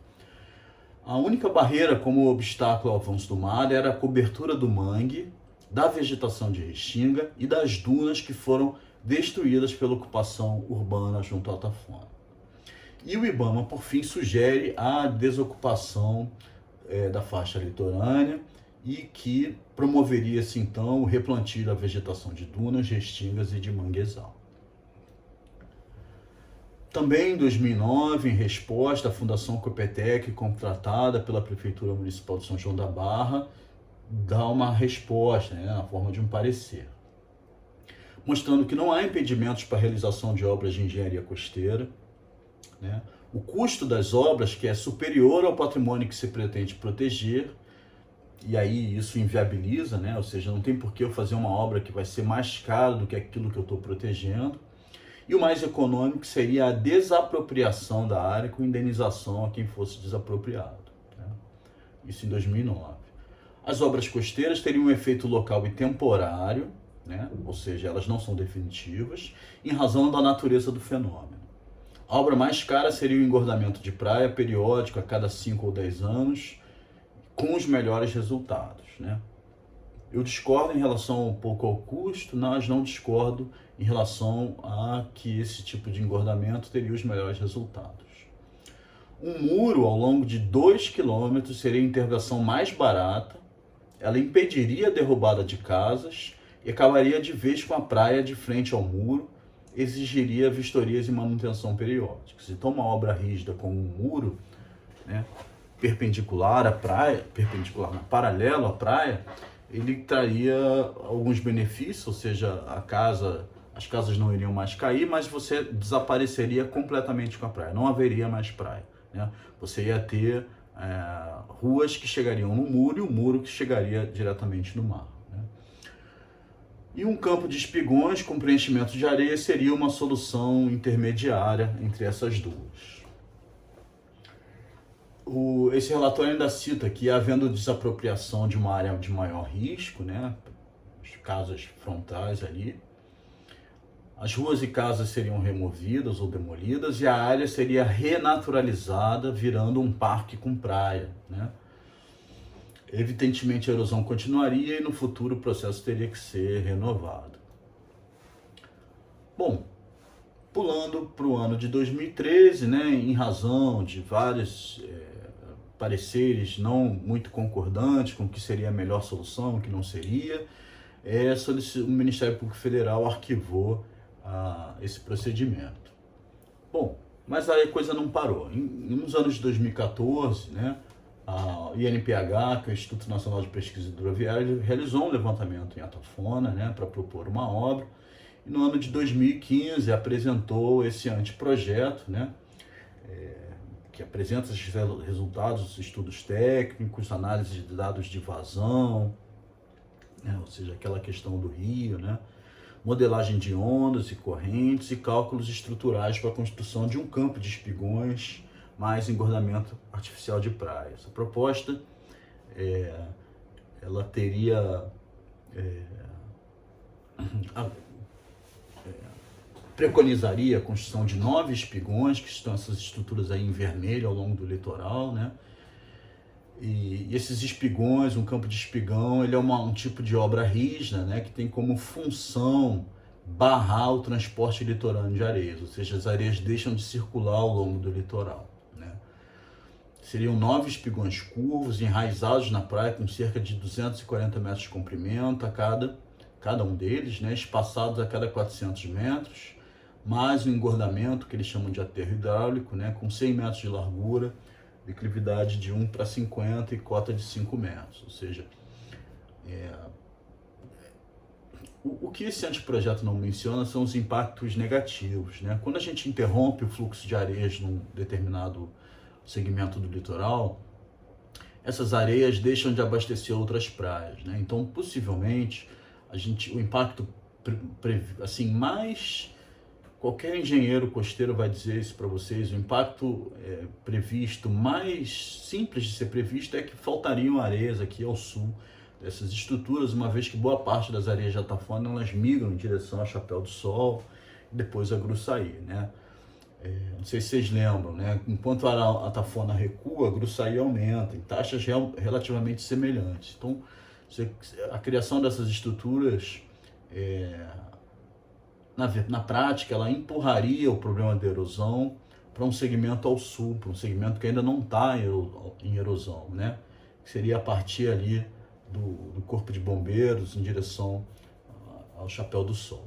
[SPEAKER 1] A única barreira como obstáculo ao avanço do mar era a cobertura do mangue, da vegetação de restinga e das dunas que foram destruídas pela ocupação urbana junto à Atafona. E o IBAMA, por fim, sugere a desocupação da faixa litorânea e que promoveria-se, então, o replantio da vegetação de dunas, restingas e de manguezal. Também em 2009, em resposta, a Fundação Copetec, contratada pela Prefeitura Municipal de São João da Barra, dá uma resposta, né, na forma de um parecer, mostrando que não há impedimentos para a realização de obras de engenharia costeira, né? O custo das obras, que é superior ao patrimônio que se pretende proteger, e aí isso inviabiliza, né? Ou seja, não tem por que eu fazer uma obra que vai ser mais cara do que aquilo que eu estou protegendo. E o mais econômico seria a desapropriação da área com indenização a quem fosse desapropriado, né? Isso em 2009. As obras costeiras teriam um efeito local e temporário, né? Ou seja, elas não são definitivas, em razão da natureza do fenômeno. A obra mais cara seria o engordamento de praia periódico a cada 5 ou 10 anos, com os melhores resultados, né? Eu discordo em relação um pouco ao custo, mas não discordo em relação a que esse tipo de engordamento teria os melhores resultados. Um muro ao longo de 2 km seria a intervenção mais barata, ela impediria a derrubada de casas e acabaria de vez com a praia de frente ao muro, exigiria vistorias e manutenção periódicas. Então, uma obra rígida como um muro, né, perpendicular à praia, paralelo à praia, ele traria alguns benefícios, ou seja, as casas não iriam mais cair, mas você desapareceria completamente com a praia, não haveria mais praia, né? Você ia ter ruas que chegariam no muro e o muro que chegaria diretamente no mar, né? E um campo de espigões com preenchimento de areia seria uma solução intermediária entre essas duas. Esse relatório ainda cita que, havendo desapropriação de uma área de maior risco, né, as casas frontais ali, as ruas e casas seriam removidas ou demolidas e a área seria renaturalizada, virando um parque com praia, né? Evidentemente a erosão continuaria e no futuro o processo teria que ser renovado. Bom, pulando para o ano de 2013, né, em razão de vários pareceres não muito concordantes com o que seria a melhor solução, o que não seria, o Ministério Público Federal arquivou esse procedimento. Bom, mas aí a coisa não parou. Nos anos de 2014, né, a INPH, que é o Instituto Nacional de Pesquisa Hidroviária, realizou um levantamento em Atafona, né, para propor uma obra, e no ano de 2015 apresentou esse anteprojeto, né, que apresenta os resultados dos estudos técnicos, análise de dados de vazão, né, ou seja, aquela questão do rio, né, modelagem de ondas e correntes e cálculos estruturais para a construção de um campo de espigões mais engordamento artificial de praia. Essa proposta ela teria preconizaria a construção de 9 espigões, que estão essas estruturas aí em vermelho ao longo do litoral, né? E esses espigões, um campo de espigão, ele é um tipo de obra rígida, né, que tem como função barrar o transporte litorâneo de areias, ou seja, as areias deixam de circular ao longo do litoral, né? Seriam 9 espigões curvos, enraizados na praia, com cerca de 240 metros de comprimento a cada um deles, né, espaçados a cada 400 metros, mais um engordamento, que eles chamam de aterro hidráulico, né, com 100 metros de largura, declividade de 1 para 50 e cota de 5 metros. Ou seja, o que esse anteprojeto não menciona são os impactos negativos, né? Quando a gente interrompe o fluxo de areias num determinado segmento do litoral, essas areias deixam de abastecer outras praias, né? Então, possivelmente, o impacto assim, mais... Qualquer engenheiro costeiro vai dizer isso para vocês, o impacto previsto, mais simples de ser previsto, é que faltariam areias aqui ao sul dessas estruturas, uma vez que boa parte das areias de Atafona, elas migram em direção a Chapéu do Sol e depois a Gruçaí, né? Não sei se vocês lembram, né? Enquanto a Atafona recua, a Gruçaí aumenta, em taxas relativamente semelhantes. Então, a criação dessas estruturas... Na prática, ela empurraria o problema da erosão para um segmento ao sul, para um segmento que ainda não está em erosão, né? Que seria a partir ali do Corpo de Bombeiros em direção ao Chapéu do Sol.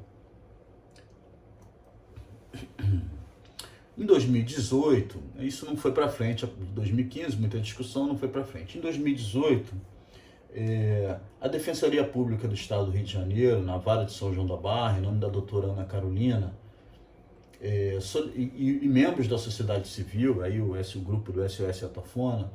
[SPEAKER 1] Em 2018, isso não foi para frente, em 2015 muita discussão, não foi para frente. Em 2018, a Defensoria Pública do Estado do Rio de Janeiro, na Vara de São João da Barra, em nome da doutora Ana Carolina, e membros da sociedade civil, aí o grupo do SOS Atafona,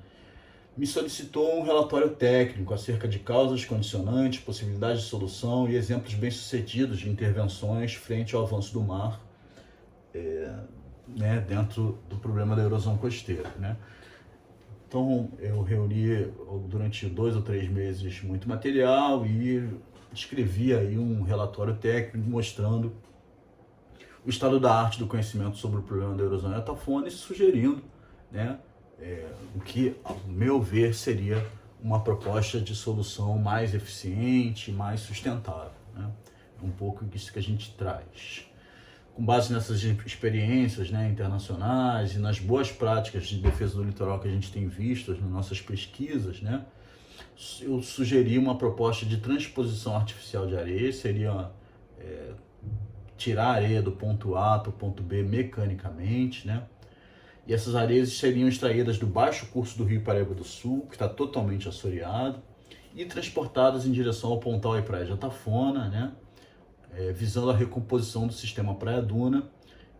[SPEAKER 1] me solicitou um relatório técnico acerca de causas condicionantes, possibilidades de solução e exemplos bem-sucedidos de intervenções frente ao avanço do mar, né, dentro do problema da erosão costeira, né? Então, eu reuni durante 2 ou 3 meses muito material e escrevi aí um relatório técnico mostrando o estado da arte do conhecimento sobre o problema da erosão em Atafona e sugerindo, né, o que, ao meu ver, seria uma proposta de solução mais eficiente, mais sustentável, né? É um pouco isso que a gente traz. Com base nessas experiências, né, internacionais e nas boas práticas de defesa do litoral que a gente tem visto nas nossas pesquisas, né, eu sugeri uma proposta de transposição artificial de areia, seria tirar a areia do ponto A para o ponto B mecanicamente, né, e essas areias seriam extraídas do baixo curso do Rio Paraíba do Sul, que está totalmente assoreado, e transportadas em direção ao Pontal e Praia de Atafona, né? Visando a recomposição do sistema Praia-Duna,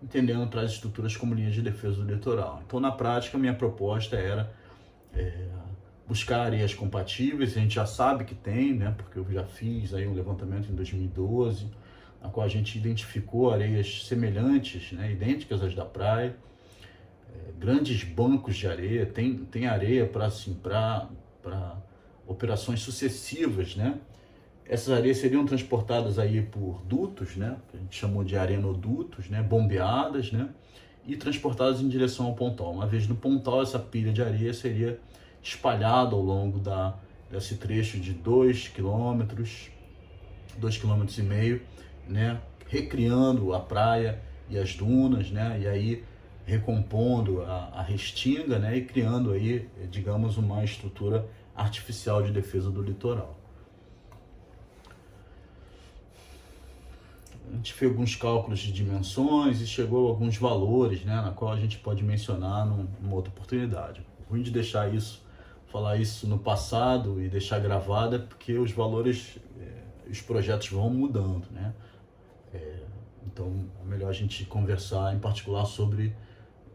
[SPEAKER 1] entendendo para as estruturas como linhas de defesa do litoral. Então, na prática, minha proposta era buscar areias compatíveis. A gente já sabe que tem, né? Porque eu já fiz aí um levantamento em 2012, na qual a gente identificou areias semelhantes, né? Idênticas às da praia, grandes bancos de areia, tem areia para assim, para operações sucessivas, né? Essas areias seriam transportadas aí por dutos, né? Que a gente chamou de arenodutos, né? Bombeadas, né? E transportadas em direção ao pontal. Uma vez no pontal, essa pilha de areia seria espalhada ao longo desse trecho de 2 quilômetros, 2,5 km, né? Recriando a praia e as dunas, né? E aí recompondo a restinga, né? E criando aí, digamos, uma estrutura artificial de defesa do litoral. A gente fez alguns cálculos de dimensões e chegou a alguns valores, né, na qual a gente pode mencionar numa outra oportunidade. O ruim de deixar falar isso no passado e deixar gravado é porque os valores, os projetos vão mudando, né? Então é melhor a gente conversar em particular sobre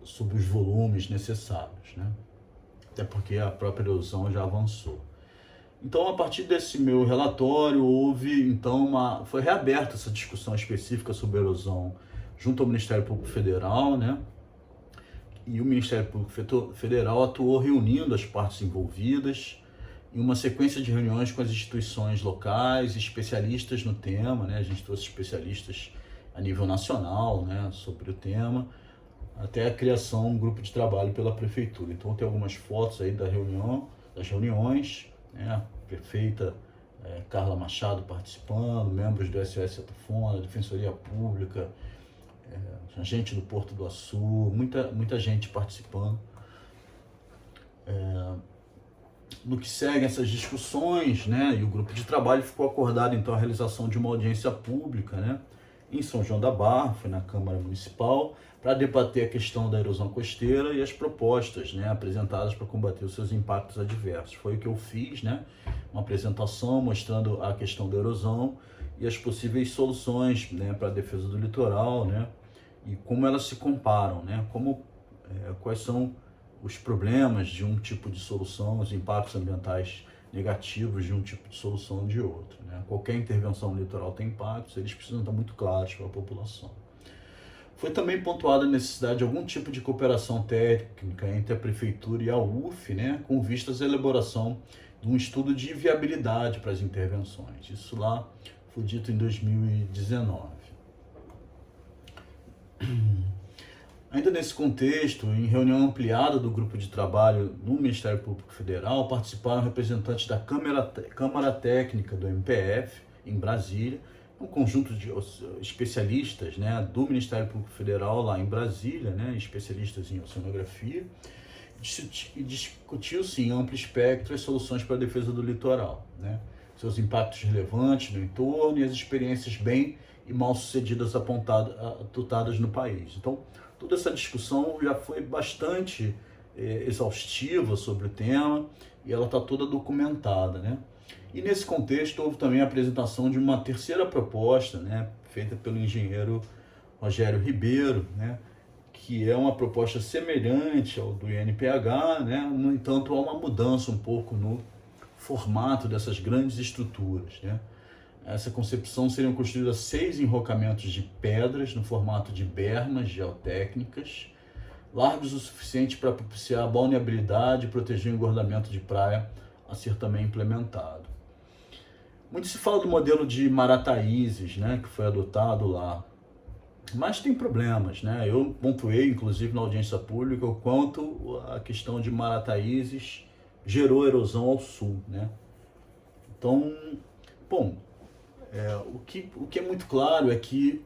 [SPEAKER 1] os volumes necessários, né? Até porque a própria erosão já avançou. Então, a partir desse meu relatório, foi reaberta essa discussão específica sobre erosão junto ao Ministério Público Federal, né? E o Ministério Público Federal atuou reunindo as partes envolvidas em uma sequência de reuniões com as instituições locais, especialistas no tema, né? A gente trouxe especialistas a nível nacional, né, sobre o tema, até a criação de um grupo de trabalho pela Prefeitura. Então, tem algumas fotos aí das reuniões, né? A prefeita Carla Machado participando, membros do SOS Atafona, Defensoria Pública, gente do Porto do Açu, muita gente participando. No que seguem essas discussões, né, e o grupo de trabalho ficou acordado então a realização de uma audiência pública, né, em São João da Barra, foi na Câmara Municipal, para debater a questão da erosão costeira e as propostas, né, apresentadas para combater os seus impactos adversos. Foi o que eu fiz, né, uma apresentação mostrando a questão da erosão e as possíveis soluções, né, para a defesa do litoral, né, e como elas se comparam, né, quais são os problemas de um tipo de solução, os impactos ambientais negativos de um tipo de solução ou de outro, né. Qualquer intervenção no litoral tem impactos, eles precisam estar muito claros para a população. Foi também pontuada a necessidade de algum tipo de cooperação técnica entre a Prefeitura e a UF, né, com vistas à elaboração de um estudo de viabilidade para as intervenções. Isso lá foi dito em 2019. Ainda nesse contexto, em reunião ampliada do grupo de trabalho no Ministério Público Federal, participaram representantes da Câmara Técnica do MPF, em Brasília, um conjunto de especialistas, né, do Ministério Público Federal lá em Brasília, né, especialistas em oceanografia, e discutiu-se em amplo espectro as soluções para a defesa do litoral, né, seus impactos relevantes no entorno e as experiências bem e mal sucedidas apontadas no país. Então, toda essa discussão já foi bastante exaustiva sobre o tema e ela está toda documentada, né? E nesse contexto houve também a apresentação de uma terceira proposta, né, feita pelo engenheiro Rogério Ribeiro, né, que é uma proposta semelhante ao do INPH, né, no entanto há uma mudança um pouco no formato dessas grandes estruturas, né. Essa concepção seriam construídas 6 enrocamentos de pedras no formato de bermas geotécnicas, largos o suficiente para propiciar a balneabilidade e proteger o engordamento de praia a ser também implementado. Muito se fala do modelo de Marataízes, né, que foi adotado lá, mas tem problemas, né? Eu pontuei, inclusive, na audiência pública, o quanto a questão de Marataízes gerou erosão ao sul, né? Então, bom, o que é muito claro é que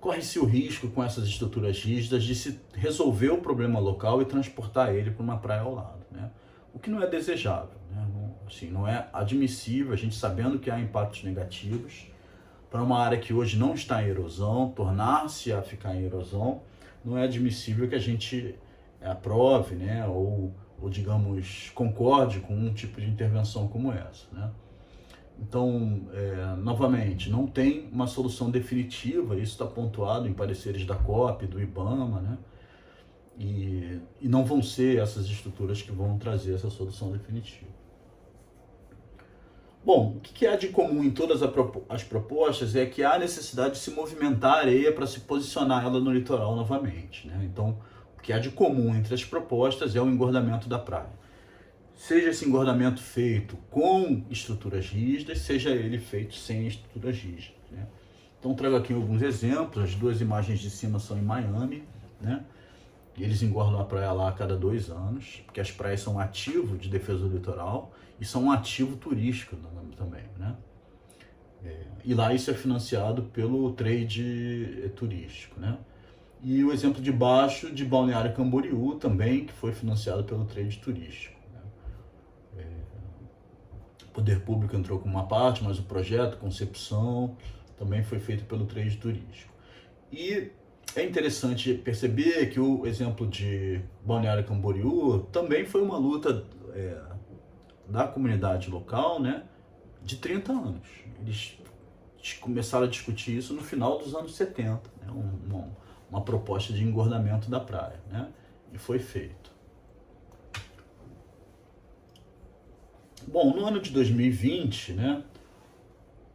[SPEAKER 1] corre-se o risco com essas estruturas rígidas de se resolver o problema local e transportar ele para uma praia ao lado, né? O que não é desejável, né? Não é admissível, a gente sabendo que há impactos negativos, para uma área que hoje não está em erosão, tornar-se a ficar em erosão, não é admissível que a gente aprove, né, ou digamos, concorde com um tipo de intervenção como essa, né? Então, novamente, não tem uma solução definitiva, isso está pontuado em pareceres da COP, do IBAMA, né? E não vão ser essas estruturas que vão trazer essa solução definitiva. Bom, o que há de comum em todas as propostas é que há necessidade de se movimentar a areia para se posicionar ela no litoral novamente, né? Então, o que há de comum entre as propostas é o engordamento da praia. Seja esse engordamento feito com estruturas rígidas, seja ele feito sem estruturas rígidas, né? Então, trago aqui alguns exemplos. As duas imagens de cima são em Miami, né? E eles engordam a praia lá a cada 2 anos, porque as praias são um ativo de defesa do litoral e são um ativo turístico também, né? E lá isso é financiado pelo trade turístico, né? E o exemplo de baixo de Balneário Camboriú também, que foi financiado pelo trade turístico, né? O poder público entrou com uma parte, mas o projeto, concepção, também foi feito pelo trade turístico. E é interessante perceber que o exemplo de Balneário Camboriú também foi uma luta da comunidade local, né, de 30 anos. Eles começaram a discutir isso no final dos anos 70, né, uma proposta de engordamento da praia, né, e foi feito. Bom, no ano de 2020, né,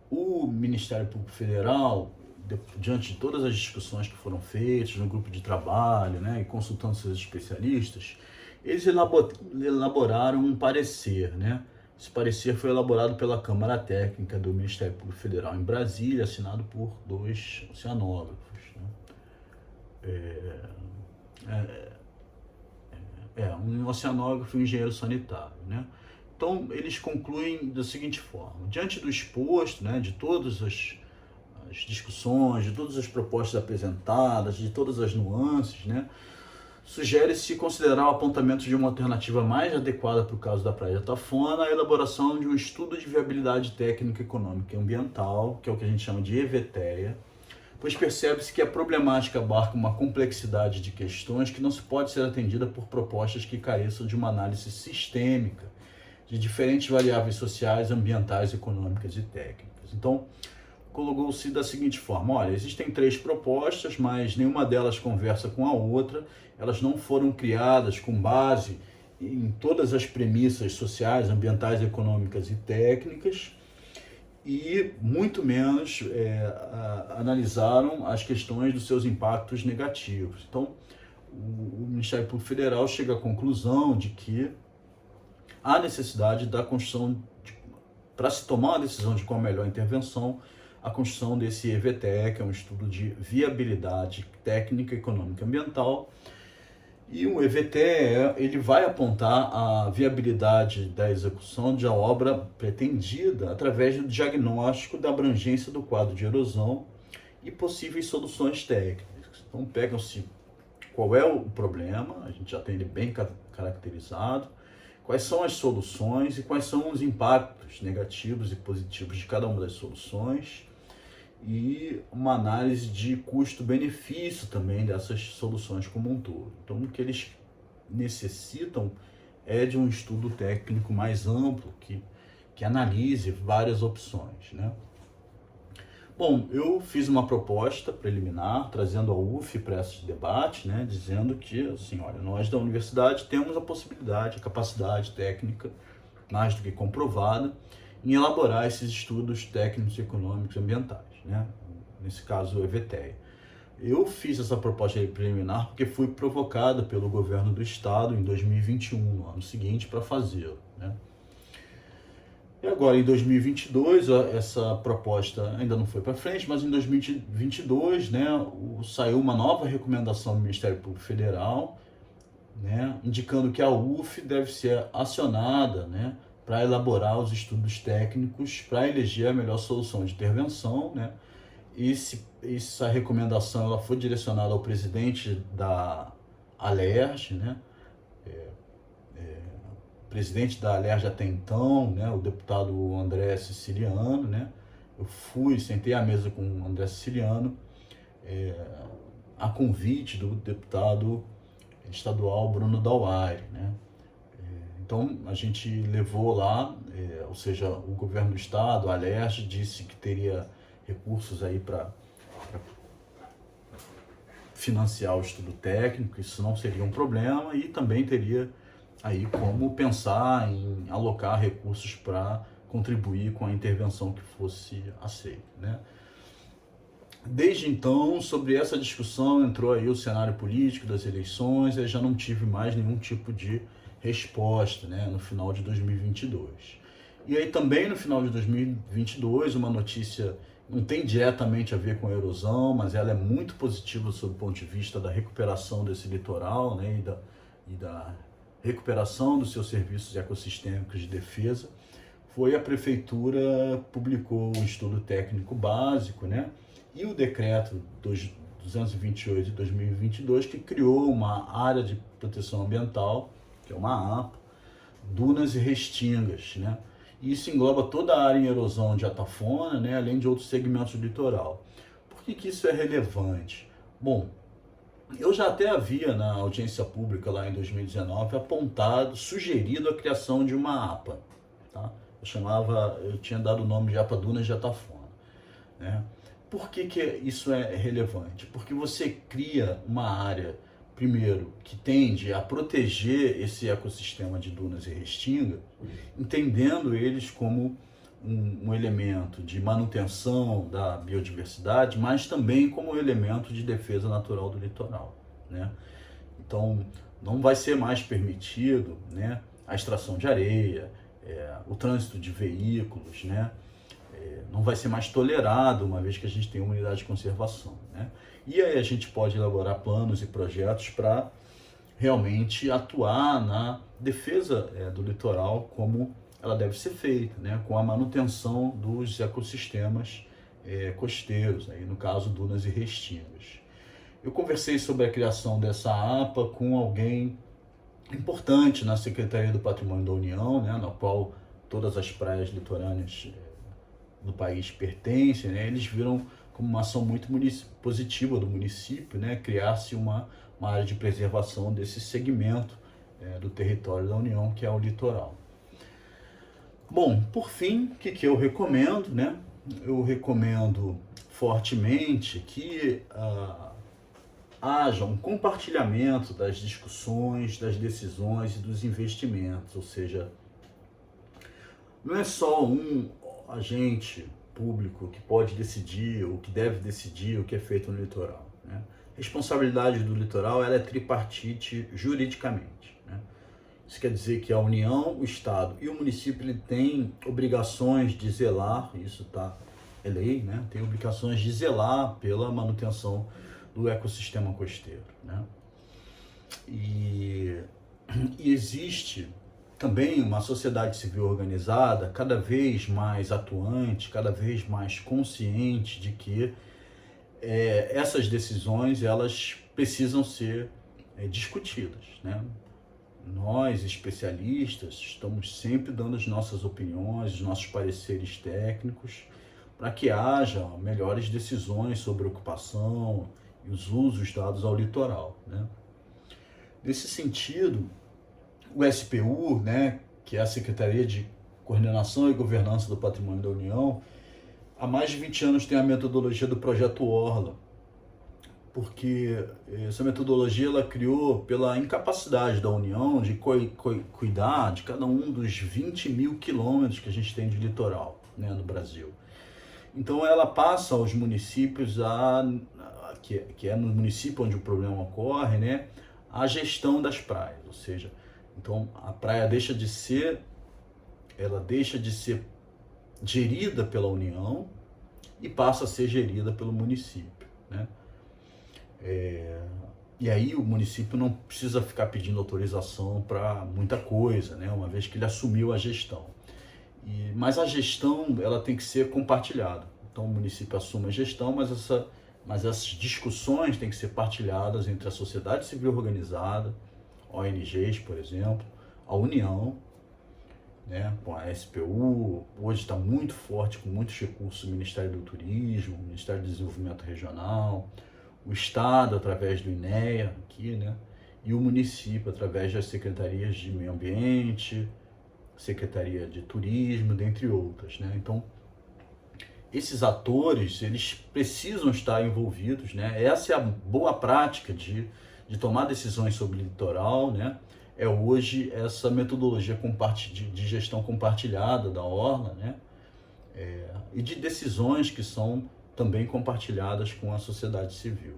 [SPEAKER 1] o Ministério Público Federal, diante de todas as discussões que foram feitas no grupo de trabalho, né, e consultando seus especialistas, eles elaboraram um parecer, né? Esse parecer foi elaborado pela Câmara Técnica do Ministério Público Federal em Brasília, assinado por 2 oceanógrafos, né? Um oceanógrafo e um engenheiro sanitário, né? Então, eles concluem da seguinte forma: diante do exposto, né, de todas as discussões, de todas as propostas apresentadas, de todas as nuances, né, sugere-se considerar o apontamento de uma alternativa mais adequada para o caso da Praia de Atafona, a elaboração de um estudo de viabilidade técnica, econômica e ambiental, que é o que a gente chama de EVTEA, pois percebe-se que a problemática abarca uma complexidade de questões que não se pode ser atendida por propostas que careçam de uma análise sistêmica de diferentes variáveis sociais, ambientais, econômicas e técnicas. Então, colocou-se da seguinte forma: olha, existem 3 propostas, mas nenhuma delas conversa com a outra, elas não foram criadas com base em todas as premissas sociais, ambientais, econômicas e técnicas, e muito menos analisaram as questões dos seus impactos negativos. Então, o Ministério Público Federal chega à conclusão de que há necessidade da construção, para se tomar uma decisão de qual a melhor intervenção, a construção desse EVTE, que é um estudo de viabilidade técnica, econômica e ambiental. E o EVTE, ele vai apontar a viabilidade da execução de a obra pretendida através do diagnóstico da abrangência do quadro de erosão e possíveis soluções técnicas. Então, pegam-se qual é o problema, a gente já tem ele bem caracterizado, quais são as soluções e quais são os impactos negativos e positivos de cada uma das soluções, e uma análise de custo-benefício também dessas soluções como um todo. Então, o que eles necessitam é de um estudo técnico mais amplo, que analise várias opções, né? Bom, eu fiz uma proposta preliminar, trazendo a UF para esse debate, né, dizendo que, assim, olha, nós da universidade temos a possibilidade, a capacidade técnica, mais do que comprovada, em elaborar esses estudos técnicos, econômicos e ambientais, né? Nesse caso, o EVTEA. Eu fiz essa proposta preliminar porque fui provocado pelo governo do estado em 2021, no ano seguinte, para fazê-lo, né? E agora, em 2022, essa proposta ainda não foi para frente, mas em 2022, né, saiu uma nova recomendação do Ministério Público Federal, né, indicando que a UF deve ser acionada, né, para elaborar os estudos técnicos para eleger a melhor solução de intervenção, né. Essa recomendação ela foi direcionada ao presidente da Alerj, né, presidente da Alerj até então, né, o deputado André Siciliano, né. Eu sentei à mesa com o André Siciliano, a convite do deputado estadual Bruno Dauaire, né. Então a gente levou lá, ou seja, o governo do estado, a Alerj, disse que teria recursos aí para financiar o estudo técnico, isso não seria um problema, e também teria aí como pensar em alocar recursos para contribuir com a intervenção que fosse aceita, né? Desde então, sobre essa discussão, entrou aí o cenário político das eleições, e já não tive mais nenhum tipo de resposta, né, no final de 2022. E aí também no final de 2022, uma notícia não tem diretamente a ver com a erosão, mas ela é muito positiva sob o ponto de vista da recuperação desse litoral, né, e da recuperação dos seus serviços ecossistêmicos de defesa. Foi a prefeitura publicou um estudo técnico básico, né, e o decreto 228 de 2022, que criou uma área de proteção ambiental, que é uma APA, dunas e restingas, né? E isso engloba toda a área em erosão de atafona, né, além de outros segmentos do litoral. Por que isso é relevante? Bom, eu já até havia na audiência pública lá em 2019 apontado, sugerido a criação de uma APA, tá? Eu tinha dado o nome de APA Dunas de Atafona, né? Por que isso é relevante? Porque você cria uma área, primeiro, que tende a proteger esse ecossistema de dunas e restinga, entendendo eles como um elemento de manutenção da biodiversidade, mas também como elemento de defesa natural do litoral, né? Então, não vai ser mais permitido, né, a extração de areia, o trânsito de veículos, né? Não vai ser mais tolerado, uma vez que a gente tem uma unidade de conservação, né? E aí a gente pode elaborar planos e projetos para realmente atuar na defesa do litoral como ela deve ser feita, né? Com a manutenção dos ecossistemas costeiros, aí no caso dunas e restingas. Eu conversei sobre a criação dessa APA com alguém importante na Secretaria do Patrimônio da União, né? Na qual todas as praias litorâneas do país pertencem, né? Eles viram como uma ação muito positiva do município, né? Criar-se uma área de preservação desse segmento do território da União, que é o litoral. Bom, por fim, o que eu recomendo, né? Eu recomendo fortemente que haja um compartilhamento das discussões, das decisões e dos investimentos, ou seja, não é só um agente público que pode decidir ou que deve decidir o que é feito no litoral, né? A responsabilidade do litoral ela é tripartite juridicamente, né? Isso quer dizer que a União, o Estado e o município ele tem obrigações de zelar, isso é lei, né? Tem obrigações de zelar pela manutenção do ecossistema costeiro, né? E existe também uma sociedade civil organizada cada vez mais atuante, cada vez mais consciente de que essas decisões elas precisam ser discutidas, né? Nós, especialistas, estamos sempre dando as nossas opiniões, os nossos pareceres técnicos para que haja melhores decisões sobre a ocupação e os usos dados ao litoral, né? Nesse sentido, o SPU, né, que é a Secretaria de Coordenação e Governança do Patrimônio da União, há mais de 20 anos tem a metodologia do Projeto Orla, porque essa metodologia ela criou pela incapacidade da União de cuidar de cada um dos 20 mil quilômetros que a gente tem de litoral, né, no Brasil. Então ela passa aos municípios, que é no município onde o problema ocorre, né, a gestão das praias, ou seja, então a praia deixa de ser gerida pela União e passa a ser gerida pelo município, né? E aí o município não precisa ficar pedindo autorização para muita coisa, né? Uma vez que ele assumiu a gestão. Mas a gestão ela tem que ser compartilhada. Então o município assume a gestão, mas essas discussões têm que ser partilhadas entre a sociedade civil organizada, ONGs, por exemplo, a União, né, com a SPU, hoje está muito forte, com muitos recursos, o Ministério do Turismo, o Ministério do Desenvolvimento Regional, o Estado, através do INEA, aqui, né, e o município através das secretarias de meio ambiente, secretaria de turismo, dentre outras, né? Então, esses atores, eles precisam estar envolvidos, né? Essa é a boa prática de tomar decisões sobre o litoral, né? É hoje essa metodologia de gestão compartilhada da orla, né? E de decisões que são também compartilhadas com a sociedade civil.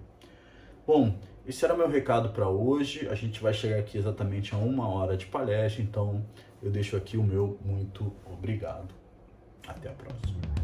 [SPEAKER 1] Bom, esse era meu recado para hoje. A gente vai chegar aqui exatamente a 1 hora de palestra, então eu deixo aqui o meu muito obrigado. Até a próxima.